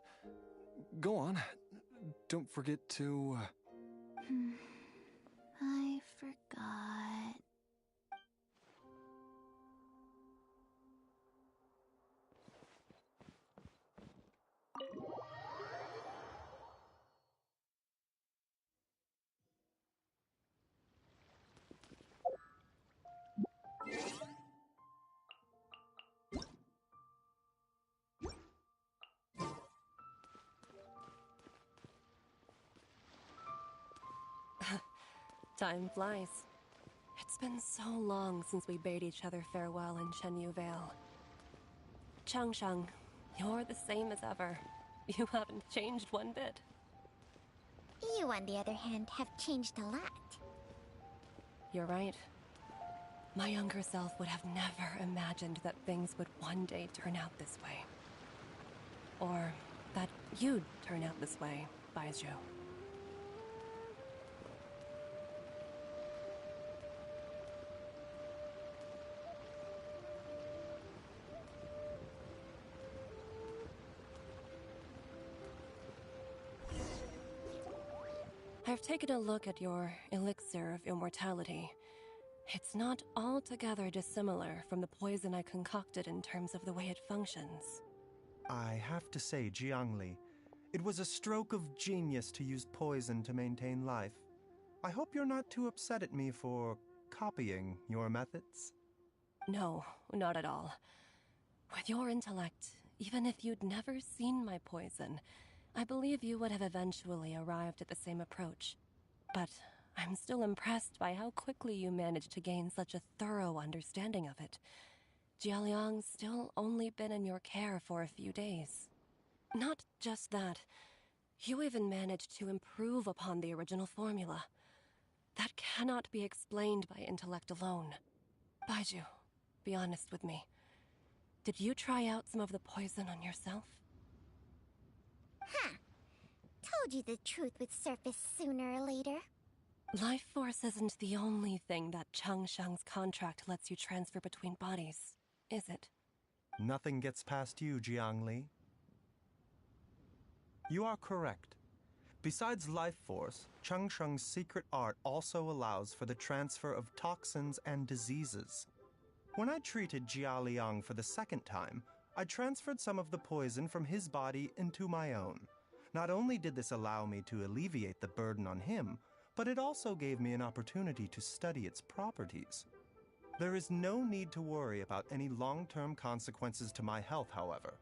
Go on. Don't forget to... I forgot. Time flies. It's been so long since we bade each other farewell in Chenyu Vale. Changsheng, you're the same as ever. You haven't changed one bit. You, on the other hand, have changed a lot. You're right. My younger self would have never imagined that things would one day turn out this way. Or that you'd turn out this way, Baizhu. I've taken a look at your elixir of immortality. It's not altogether dissimilar from the poison I concocted in terms of the way it functions. I have to say, Jiangli, it was a stroke of genius to use poison to maintain life. I hope you're not too upset at me for copying your methods. No, not at all. With your intellect, even if you'd never seen my poison, I believe you would have eventually arrived at the same approach. But I'm still impressed by how quickly you managed to gain such a thorough understanding of it. Jialiang's still only been in your care for a few days. Not just that, you even managed to improve upon the original formula. That cannot be explained by intellect alone. Baizhu, be honest with me. Did you try out some of the poison on yourself? Huh. Told you the truth would surface sooner or later. Life force isn't the only thing that Changsheng's contract lets you transfer between bodies, is it? Nothing gets past you, Jiangli. You are correct. Besides life force, Changsheng's secret art also allows for the transfer of toxins and diseases. When I treated Jia Liang for the second time, I transferred some of the poison from his body into my own. Not only did this allow me to alleviate the burden on him, but it also gave me an opportunity to study its properties. There is no need to worry about any long-term consequences to my health, however.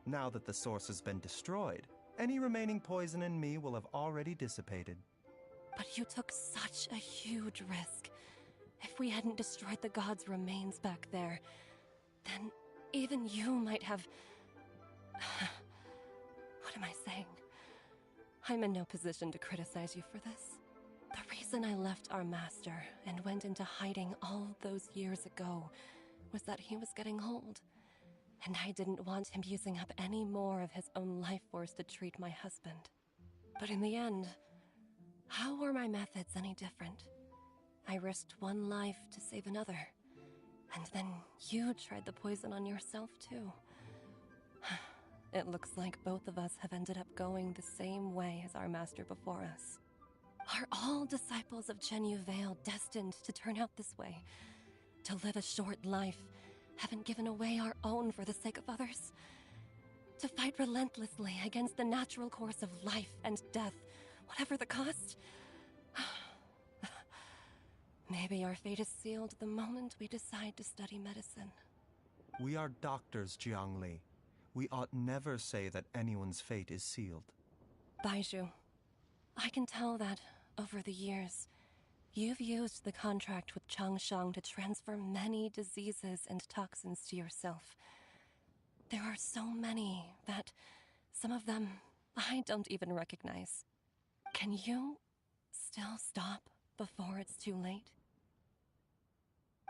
Now that the source has been destroyed, any remaining poison in me will have already dissipated. But you took such a huge risk. If we hadn't destroyed the god's remains back there, then even you might have... What am I saying? I'm in no position to criticize you for this. The reason I left our master and went into hiding all those years ago was that he was getting old. And I didn't want him using up any more of his own life force to treat my husband. But in the end, how were my methods any different? I risked one life to save another. And then you tried the poison on yourself too. It looks like both of us have ended up going the same way as our master before us. Are all disciples of Chenyu Vale destined to turn out this way? To live a short life, haven't given away our own for the sake of others? To fight relentlessly against the natural course of life and death, whatever the cost? Maybe our fate is sealed the moment we decide to study medicine. We are doctors, Jiangli. We ought never say that anyone's fate is sealed. Baizhu, I can tell that, over the years, you've used the contract with Changshang to transfer many diseases and toxins to yourself. There are so many that, some of them, I don't even recognize. Can you still stop before it's too late?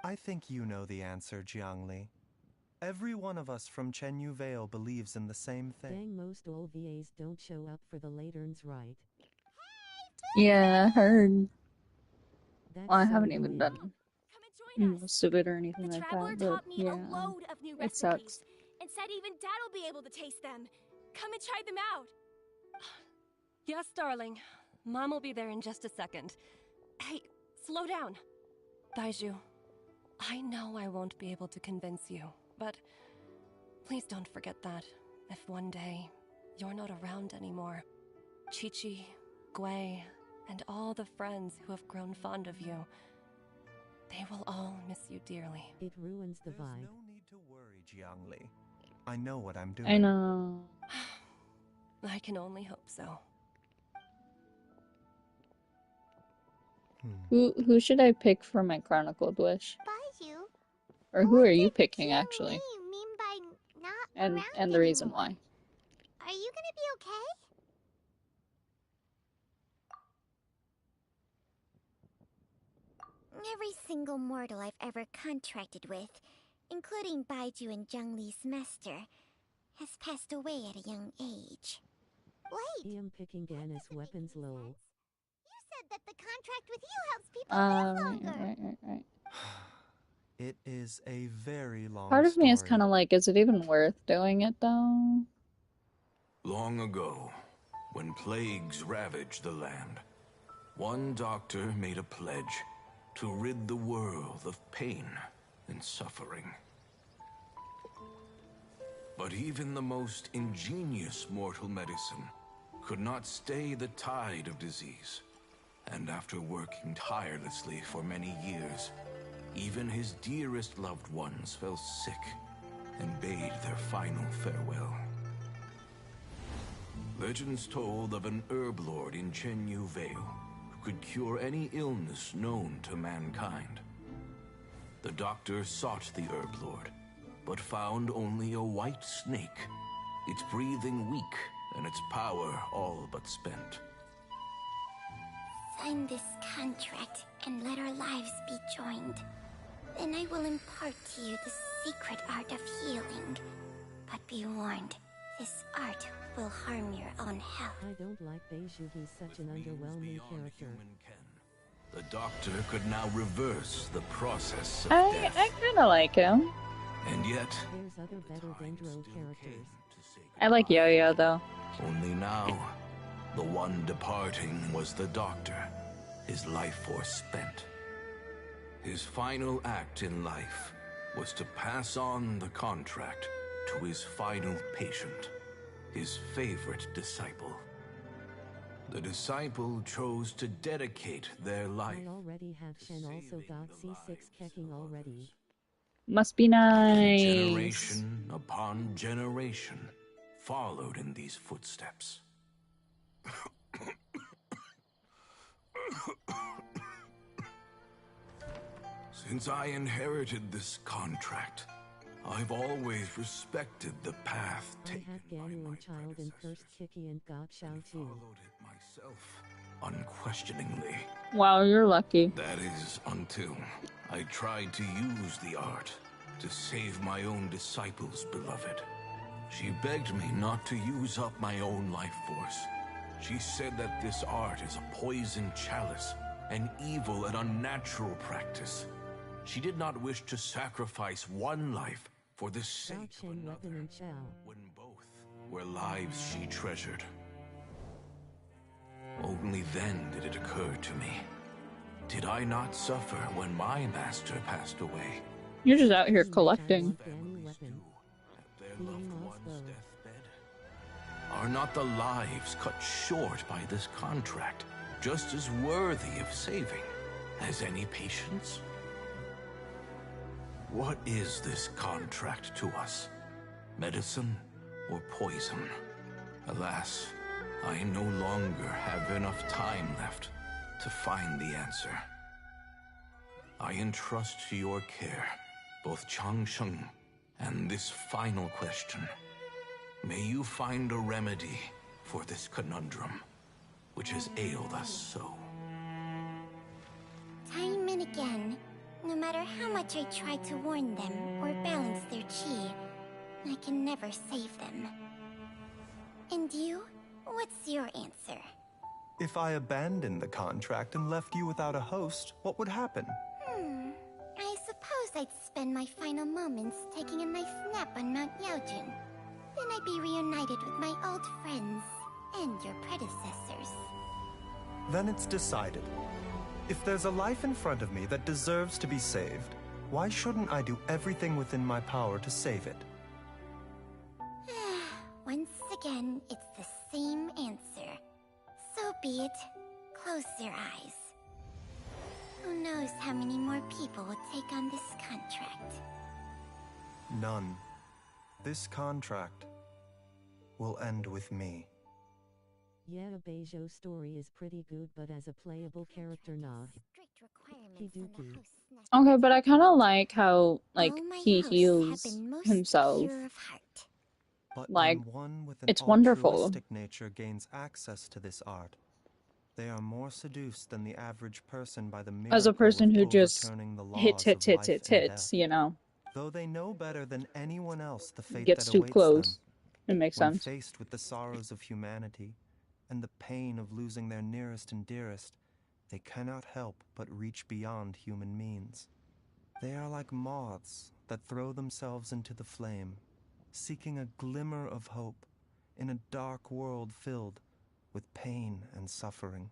I think you know the answer, Jiangli. Every one of us from Chenyu Vale believes in the same thing. Dang, most old VAs don't show up for the Lantern Rite. Yeah, I heard. That's Well, I so haven't even weird. done most of it or anything The like traveler that, but taught me yeah, a load of new it recipes sucks. and said even Dad'll be able to taste them. Come and try them out. Yes, darling. Mom will be there in just a second. Hey, slow down. Baizhu, I know I won't be able to convince you, but please don't forget that if one day you're not around anymore, Chi-Chi, Gui, and all the friends who have grown fond of you, they will all miss you dearly. It ruins the There's vibe. no need to worry, Jiangli. I know what I'm doing. I know. I can only hope so. Who should I pick for my chronicled wish? Baizhu, Or who what are you did picking Jiangli actually? mean by not And around the reason anymore? why. Are you gonna be okay? Every single mortal I've ever contracted with, including Baizhu and Zhongli's master, has passed away at a young age. Wait, I'm picking Gannis weapons lol. you said that the contract with you helps people live longer. Right. It is a very long Part of me is story. kind of like, is it even worth doing it though? Long ago, when plagues ravaged the land, one doctor made a pledge to rid the world of pain and suffering. But even the most ingenious mortal medicine could not stay the tide of disease. And after working tirelessly for many years, even his dearest loved ones fell sick and bade their final farewell. Legends told of an herb lord in Chenyu Vale who could cure any illness known to mankind. The doctor sought the herb lord, but found only a white snake, its breathing weak and its power all but spent. Sign this contract and let our lives be joined. Then I will impart to you the secret art of healing. But be warned, this art will harm your own health. I don't like Baizhu, he's such an underwhelming character. The doctor could now reverse the process of I death. kind of like him. And yet, There's other better Dendro characters. I like Yo-Yo though. only now, the one departing was the doctor, his life force spent. His final act in life was to pass on the contract to his final patient, his favorite disciple. The disciple chose to dedicate their life. I already have Shen also got C6 kecking already. Must be nice. Generation upon generation followed in these footsteps. Since I inherited this contract, I've always respected the path I taken have by Ganu my and Child and First Kiki and God Shao too. followed it myself unquestioningly. Wow, you're lucky. That is until I tried to use the art to save my own disciples, beloved. She begged me not to use up my own life force. She said that this art is a poison chalice, an evil and unnatural practice. She did not wish to sacrifice one life for the sake of another, when both were lives she treasured. Only then did it occur to me. Did I not suffer when my master passed away? You're just out here collecting. Their loved one's deathbed? Are not the lives cut short by this contract just as worthy of saving as any patients? What is this contract to us? Medicine or poison? Alas, I no longer have enough time left to find the answer. I entrust to your care both Changsheng and this final question. May you find a remedy for this conundrum, which has ailed us so. Time and again, no matter how much I try to warn them or balance their chi, I can never save them. And you? What's your answer? If I abandoned the contract and left you without a host, what would happen? I suppose I'd spend my final moments taking a nice nap on Mount Yaojin. Then I'd be reunited with my old friends and your predecessors. Then it's decided. If there's a life in front of me that deserves to be saved, why shouldn't I do everything within my power to save it? Once again, it's the same answer. So be it. Close your eyes. Who knows how many more people will take on this contract? None. This contract will end with me. Yeah, a Baizhu story is pretty good, but as a playable character, nah. Kiduki. Okay, but I kind of like how he heals himself. But Like, when one with an it's wonderful. altruistic nature gains access to this art, they are more seduced than the average person by the miracle As a person of who just overturning the hits, laws of life and death. you know, Though they know better than anyone else the fate gets that too awaits close. them, It makes when sense. faced with the sorrows of humanity and the pain of losing their nearest and dearest, they cannot help but reach beyond human means. They are like moths that throw themselves into the flame, seeking a glimmer of hope in a dark world filled with pain and suffering.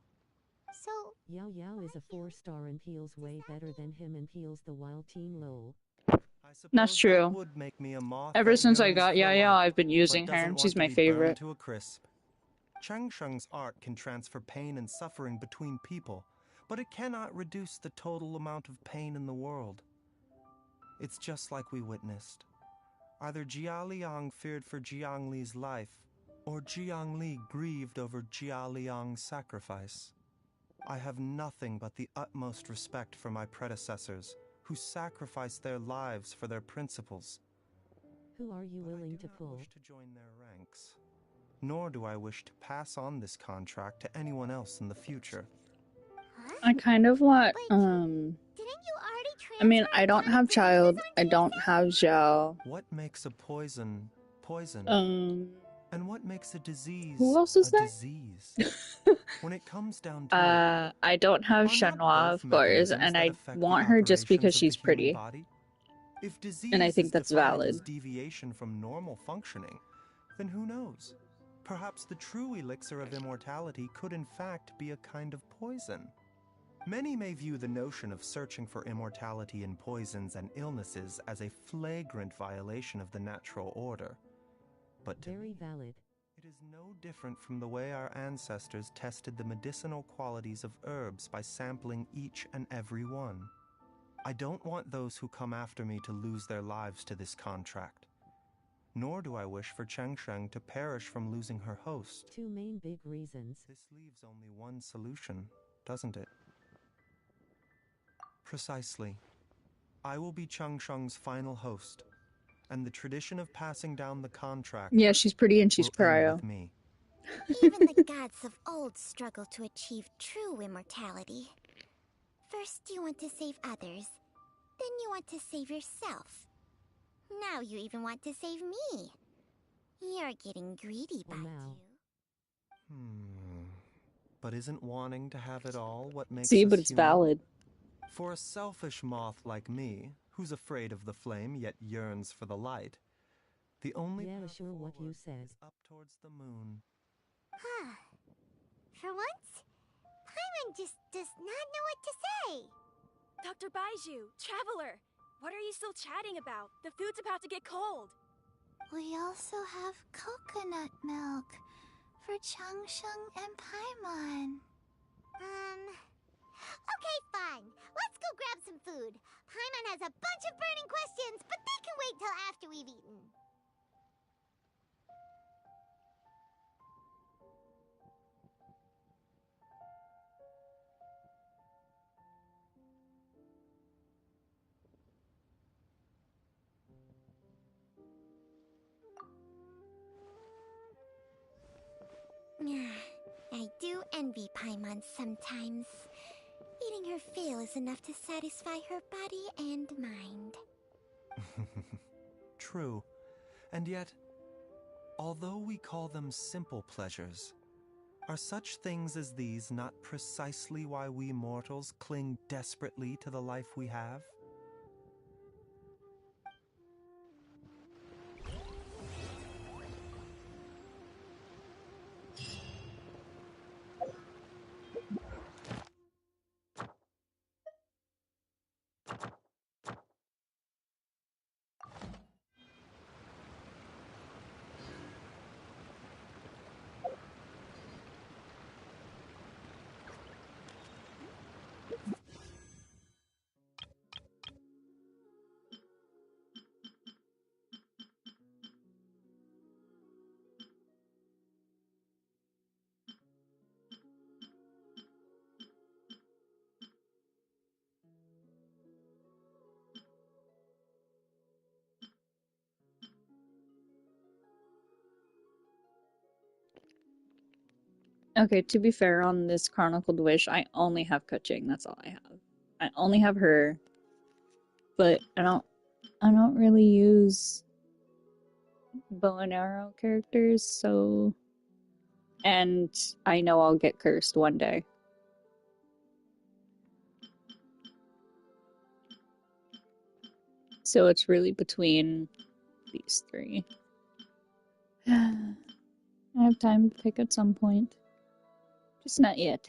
So, Yao Yao is a 4-star and heals way better than him and heals the wild team lol. That's true. Would make me a moth Ever that since I yearns got for Yaya, light, I've been but using her. doesn't She's want to my be burned favorite. to a crisp. Changsheng's art can transfer pain and suffering between people, but it cannot reduce the total amount of pain in the world. It's just like we witnessed. Either Jia Liang feared for Jiang Li's life, or Jiang Li grieved over Jia Liang's sacrifice. I have nothing but the utmost respect for my predecessors, who sacrificed their lives for their principles. Who are you willing to pull? I wish to join their ranks, nor do I wish to pass on this contract to anyone else in the future. I kind of want, I mean, I don't have Child, I don't have Zhao. What makes a poison poison? And what makes a disease who else is a there? disease? When it comes down to I don't have Shenhua, of course, and I want her just because she's pretty. If disease And I think is that's defined valid. as deviation from normal functioning, then who knows? Perhaps the true elixir of immortality could in fact be a kind of poison. Many may view the notion of searching for immortality in poisons and illnesses as a flagrant violation of the natural order. But to Very me, valid. it is no different from the way our ancestors tested the medicinal qualities of herbs by sampling each and every one. I don't want those who come after me to lose their lives to this contract. Nor do I wish for Changsheng to perish from losing her host. 2 main big reasons. This leaves only one solution, doesn't it? Precisely. I will be Changsheng's final host, and the tradition of passing down the contract. Yeah, she's pretty and she's will end pariah. with me. Even the gods of old struggle to achieve true immortality. First you want to save others, then you want to save yourself. Now you even want to save me. You're getting greedy, Baizhu. But isn't wanting to have it all what makes See, us but it's human? valid. For a selfish moth like me, who's afraid of the flame yet yearns for the light, the only path sure what you said. is up towards the moon. Huh. For once, Paimon just does not know what to say. Dr. Baizhu, Traveler, what are you still chatting about? The food's about to get cold. We also have coconut milk for Changsheng and Paimon. Okay, fine. Let's go grab some food. Paimon has a bunch of burning questions, but they can wait till after we've eaten. I do envy Paimon sometimes. Eating her fill is enough to satisfy her body and mind. True. And yet, although we call them simple pleasures, are such things as these not precisely why we mortals cling desperately to the life we have? Okay, to be fair, on this Chronicled Wish, I only have Kuching. That's all I have. I only have her, but I don't really use bow and arrow characters, so... And I know I'll get cursed one day. So it's really between these three. I have time to pick at some point. Just not yet.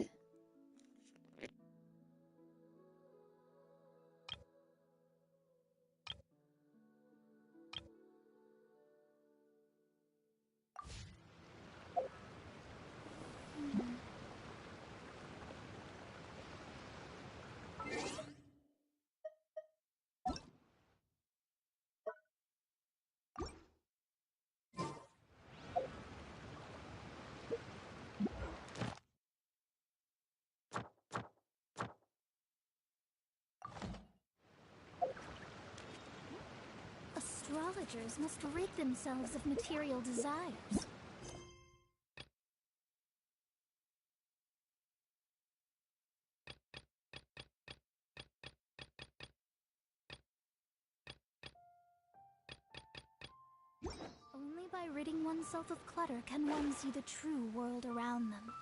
Astrologers must rid themselves of material desires. Only by ridding oneself of clutter can one see the true world around them.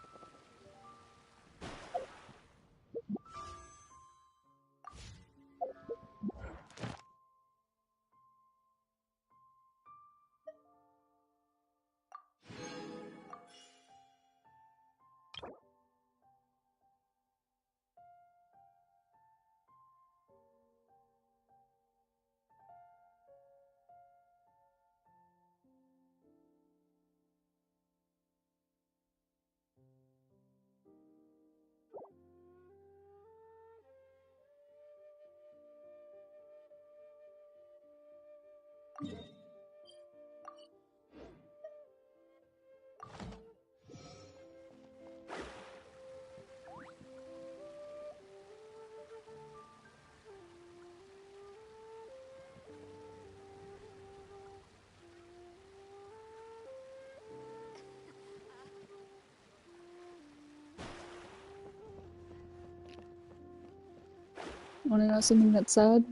Wanna know something that's sad?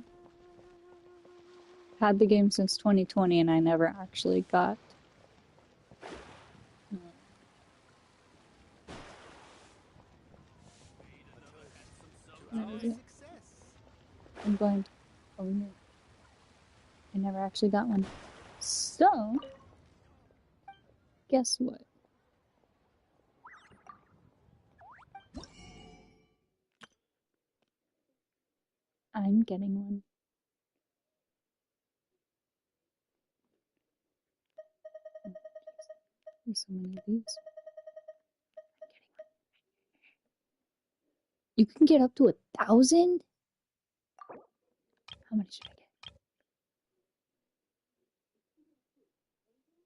Had the game since 2020 and I never actually got. I'm blind. Oh no. I never actually got one. So, guess what? I'm getting one. There's so many of these. You can get up to 1,000? How many should I get?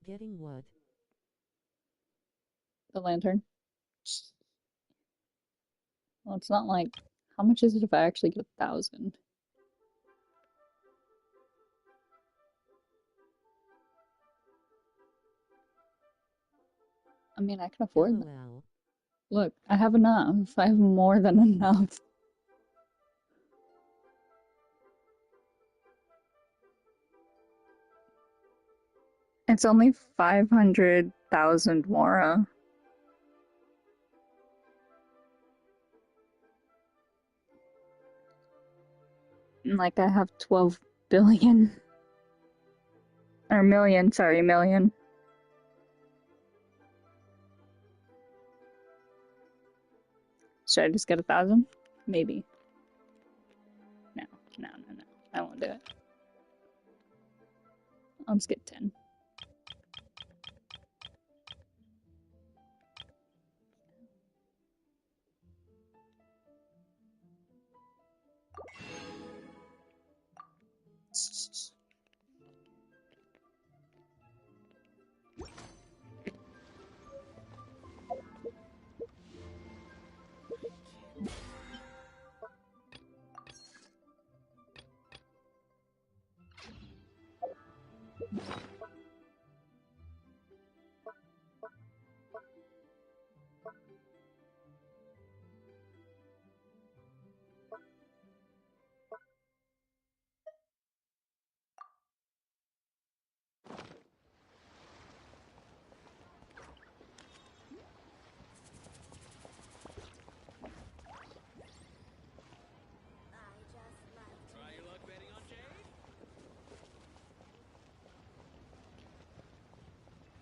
Getting what? The lantern. Well, it's not like, how much is it if I actually get 1,000? I mean, I can afford that. Look, I have enough. I have more than enough. It's only 500,000 Mora. Like, I have 12 billion. Or million, sorry, million. Should I just get 1,000? Maybe. No. I won't do it. I'll just get 10.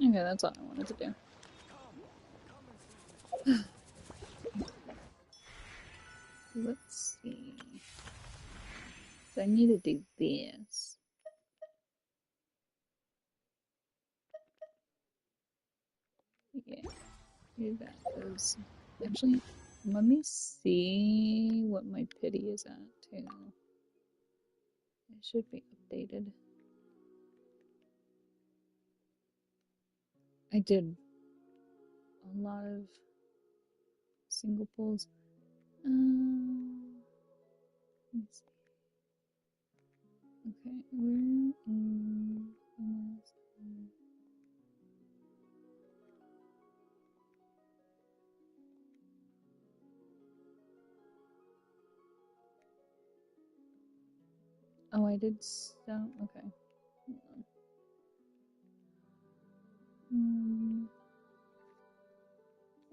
Okay, that's all I wanted to do. Let's see. So I need to do this. Yeah, do that. Because actually, let me see what my pity is at too. It should be updated. I did a lot of single pulls. Let me see. Okay, we're almost there. Oh, I did so. Okay. Hold on.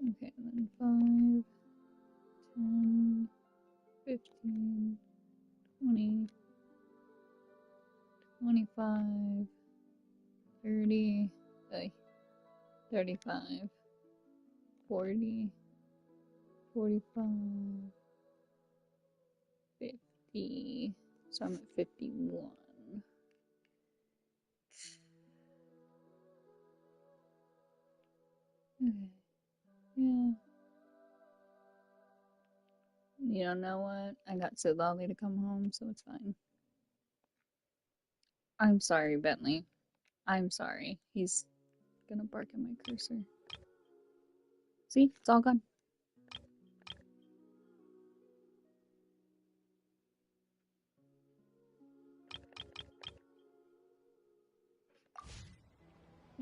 Okay, then 5, 10, 15, 20, 25, 30, 35, 40, 45, 50. So I'm at 51. Okay. Yeah. You don't know what? I got so lonely to come home, so it's fine. I'm sorry, Bentley. I'm sorry. He's gonna bark at my cursor. See? It's all gone.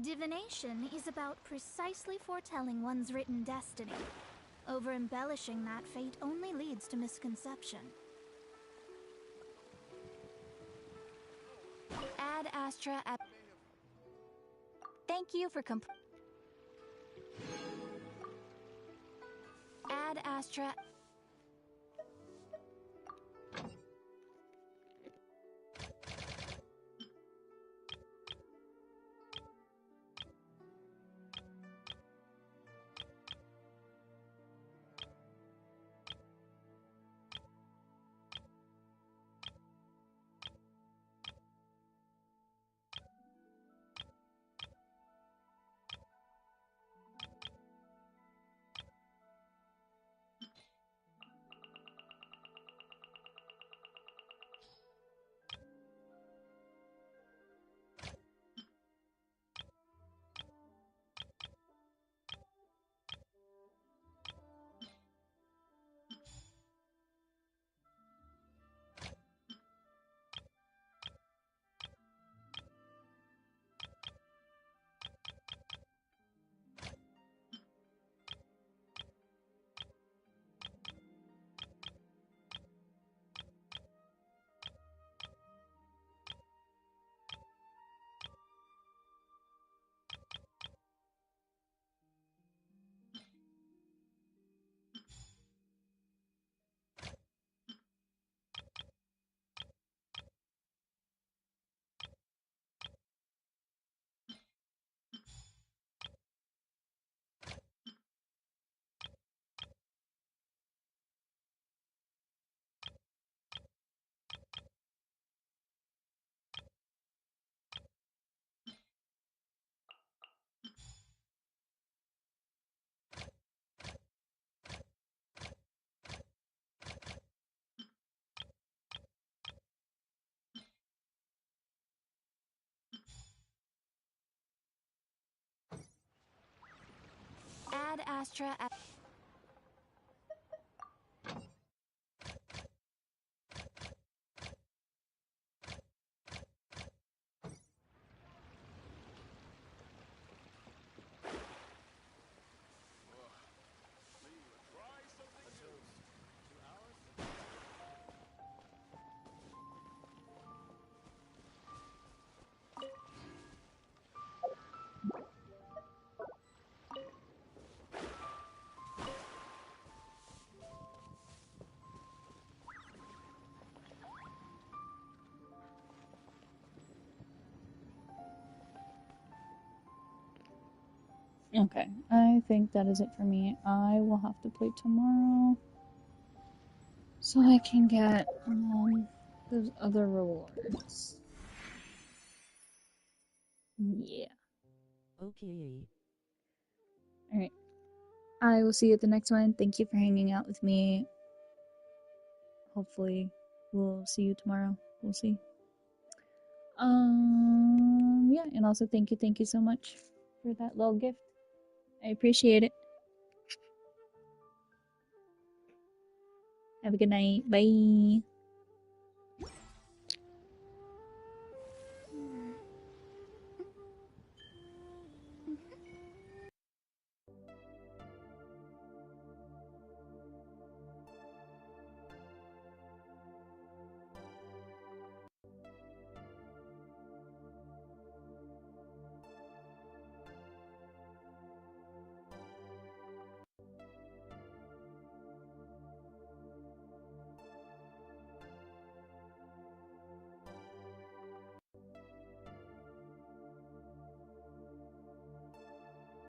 Divination is about precisely foretelling one's written destiny. Over-embellishing that fate only leads to misconception. Astra at. Thank you for Ad Astra. Ad Astra at. Okay, I think that is it for me. I will have to play tomorrow so I can get those other rewards. Yeah. Okay. Alright. I will see you at the next one. Thank you for hanging out with me. Hopefully, we'll see you tomorrow. We'll see. Yeah, and also thank you so much for that little gift. I appreciate it. Have a good night. Bye.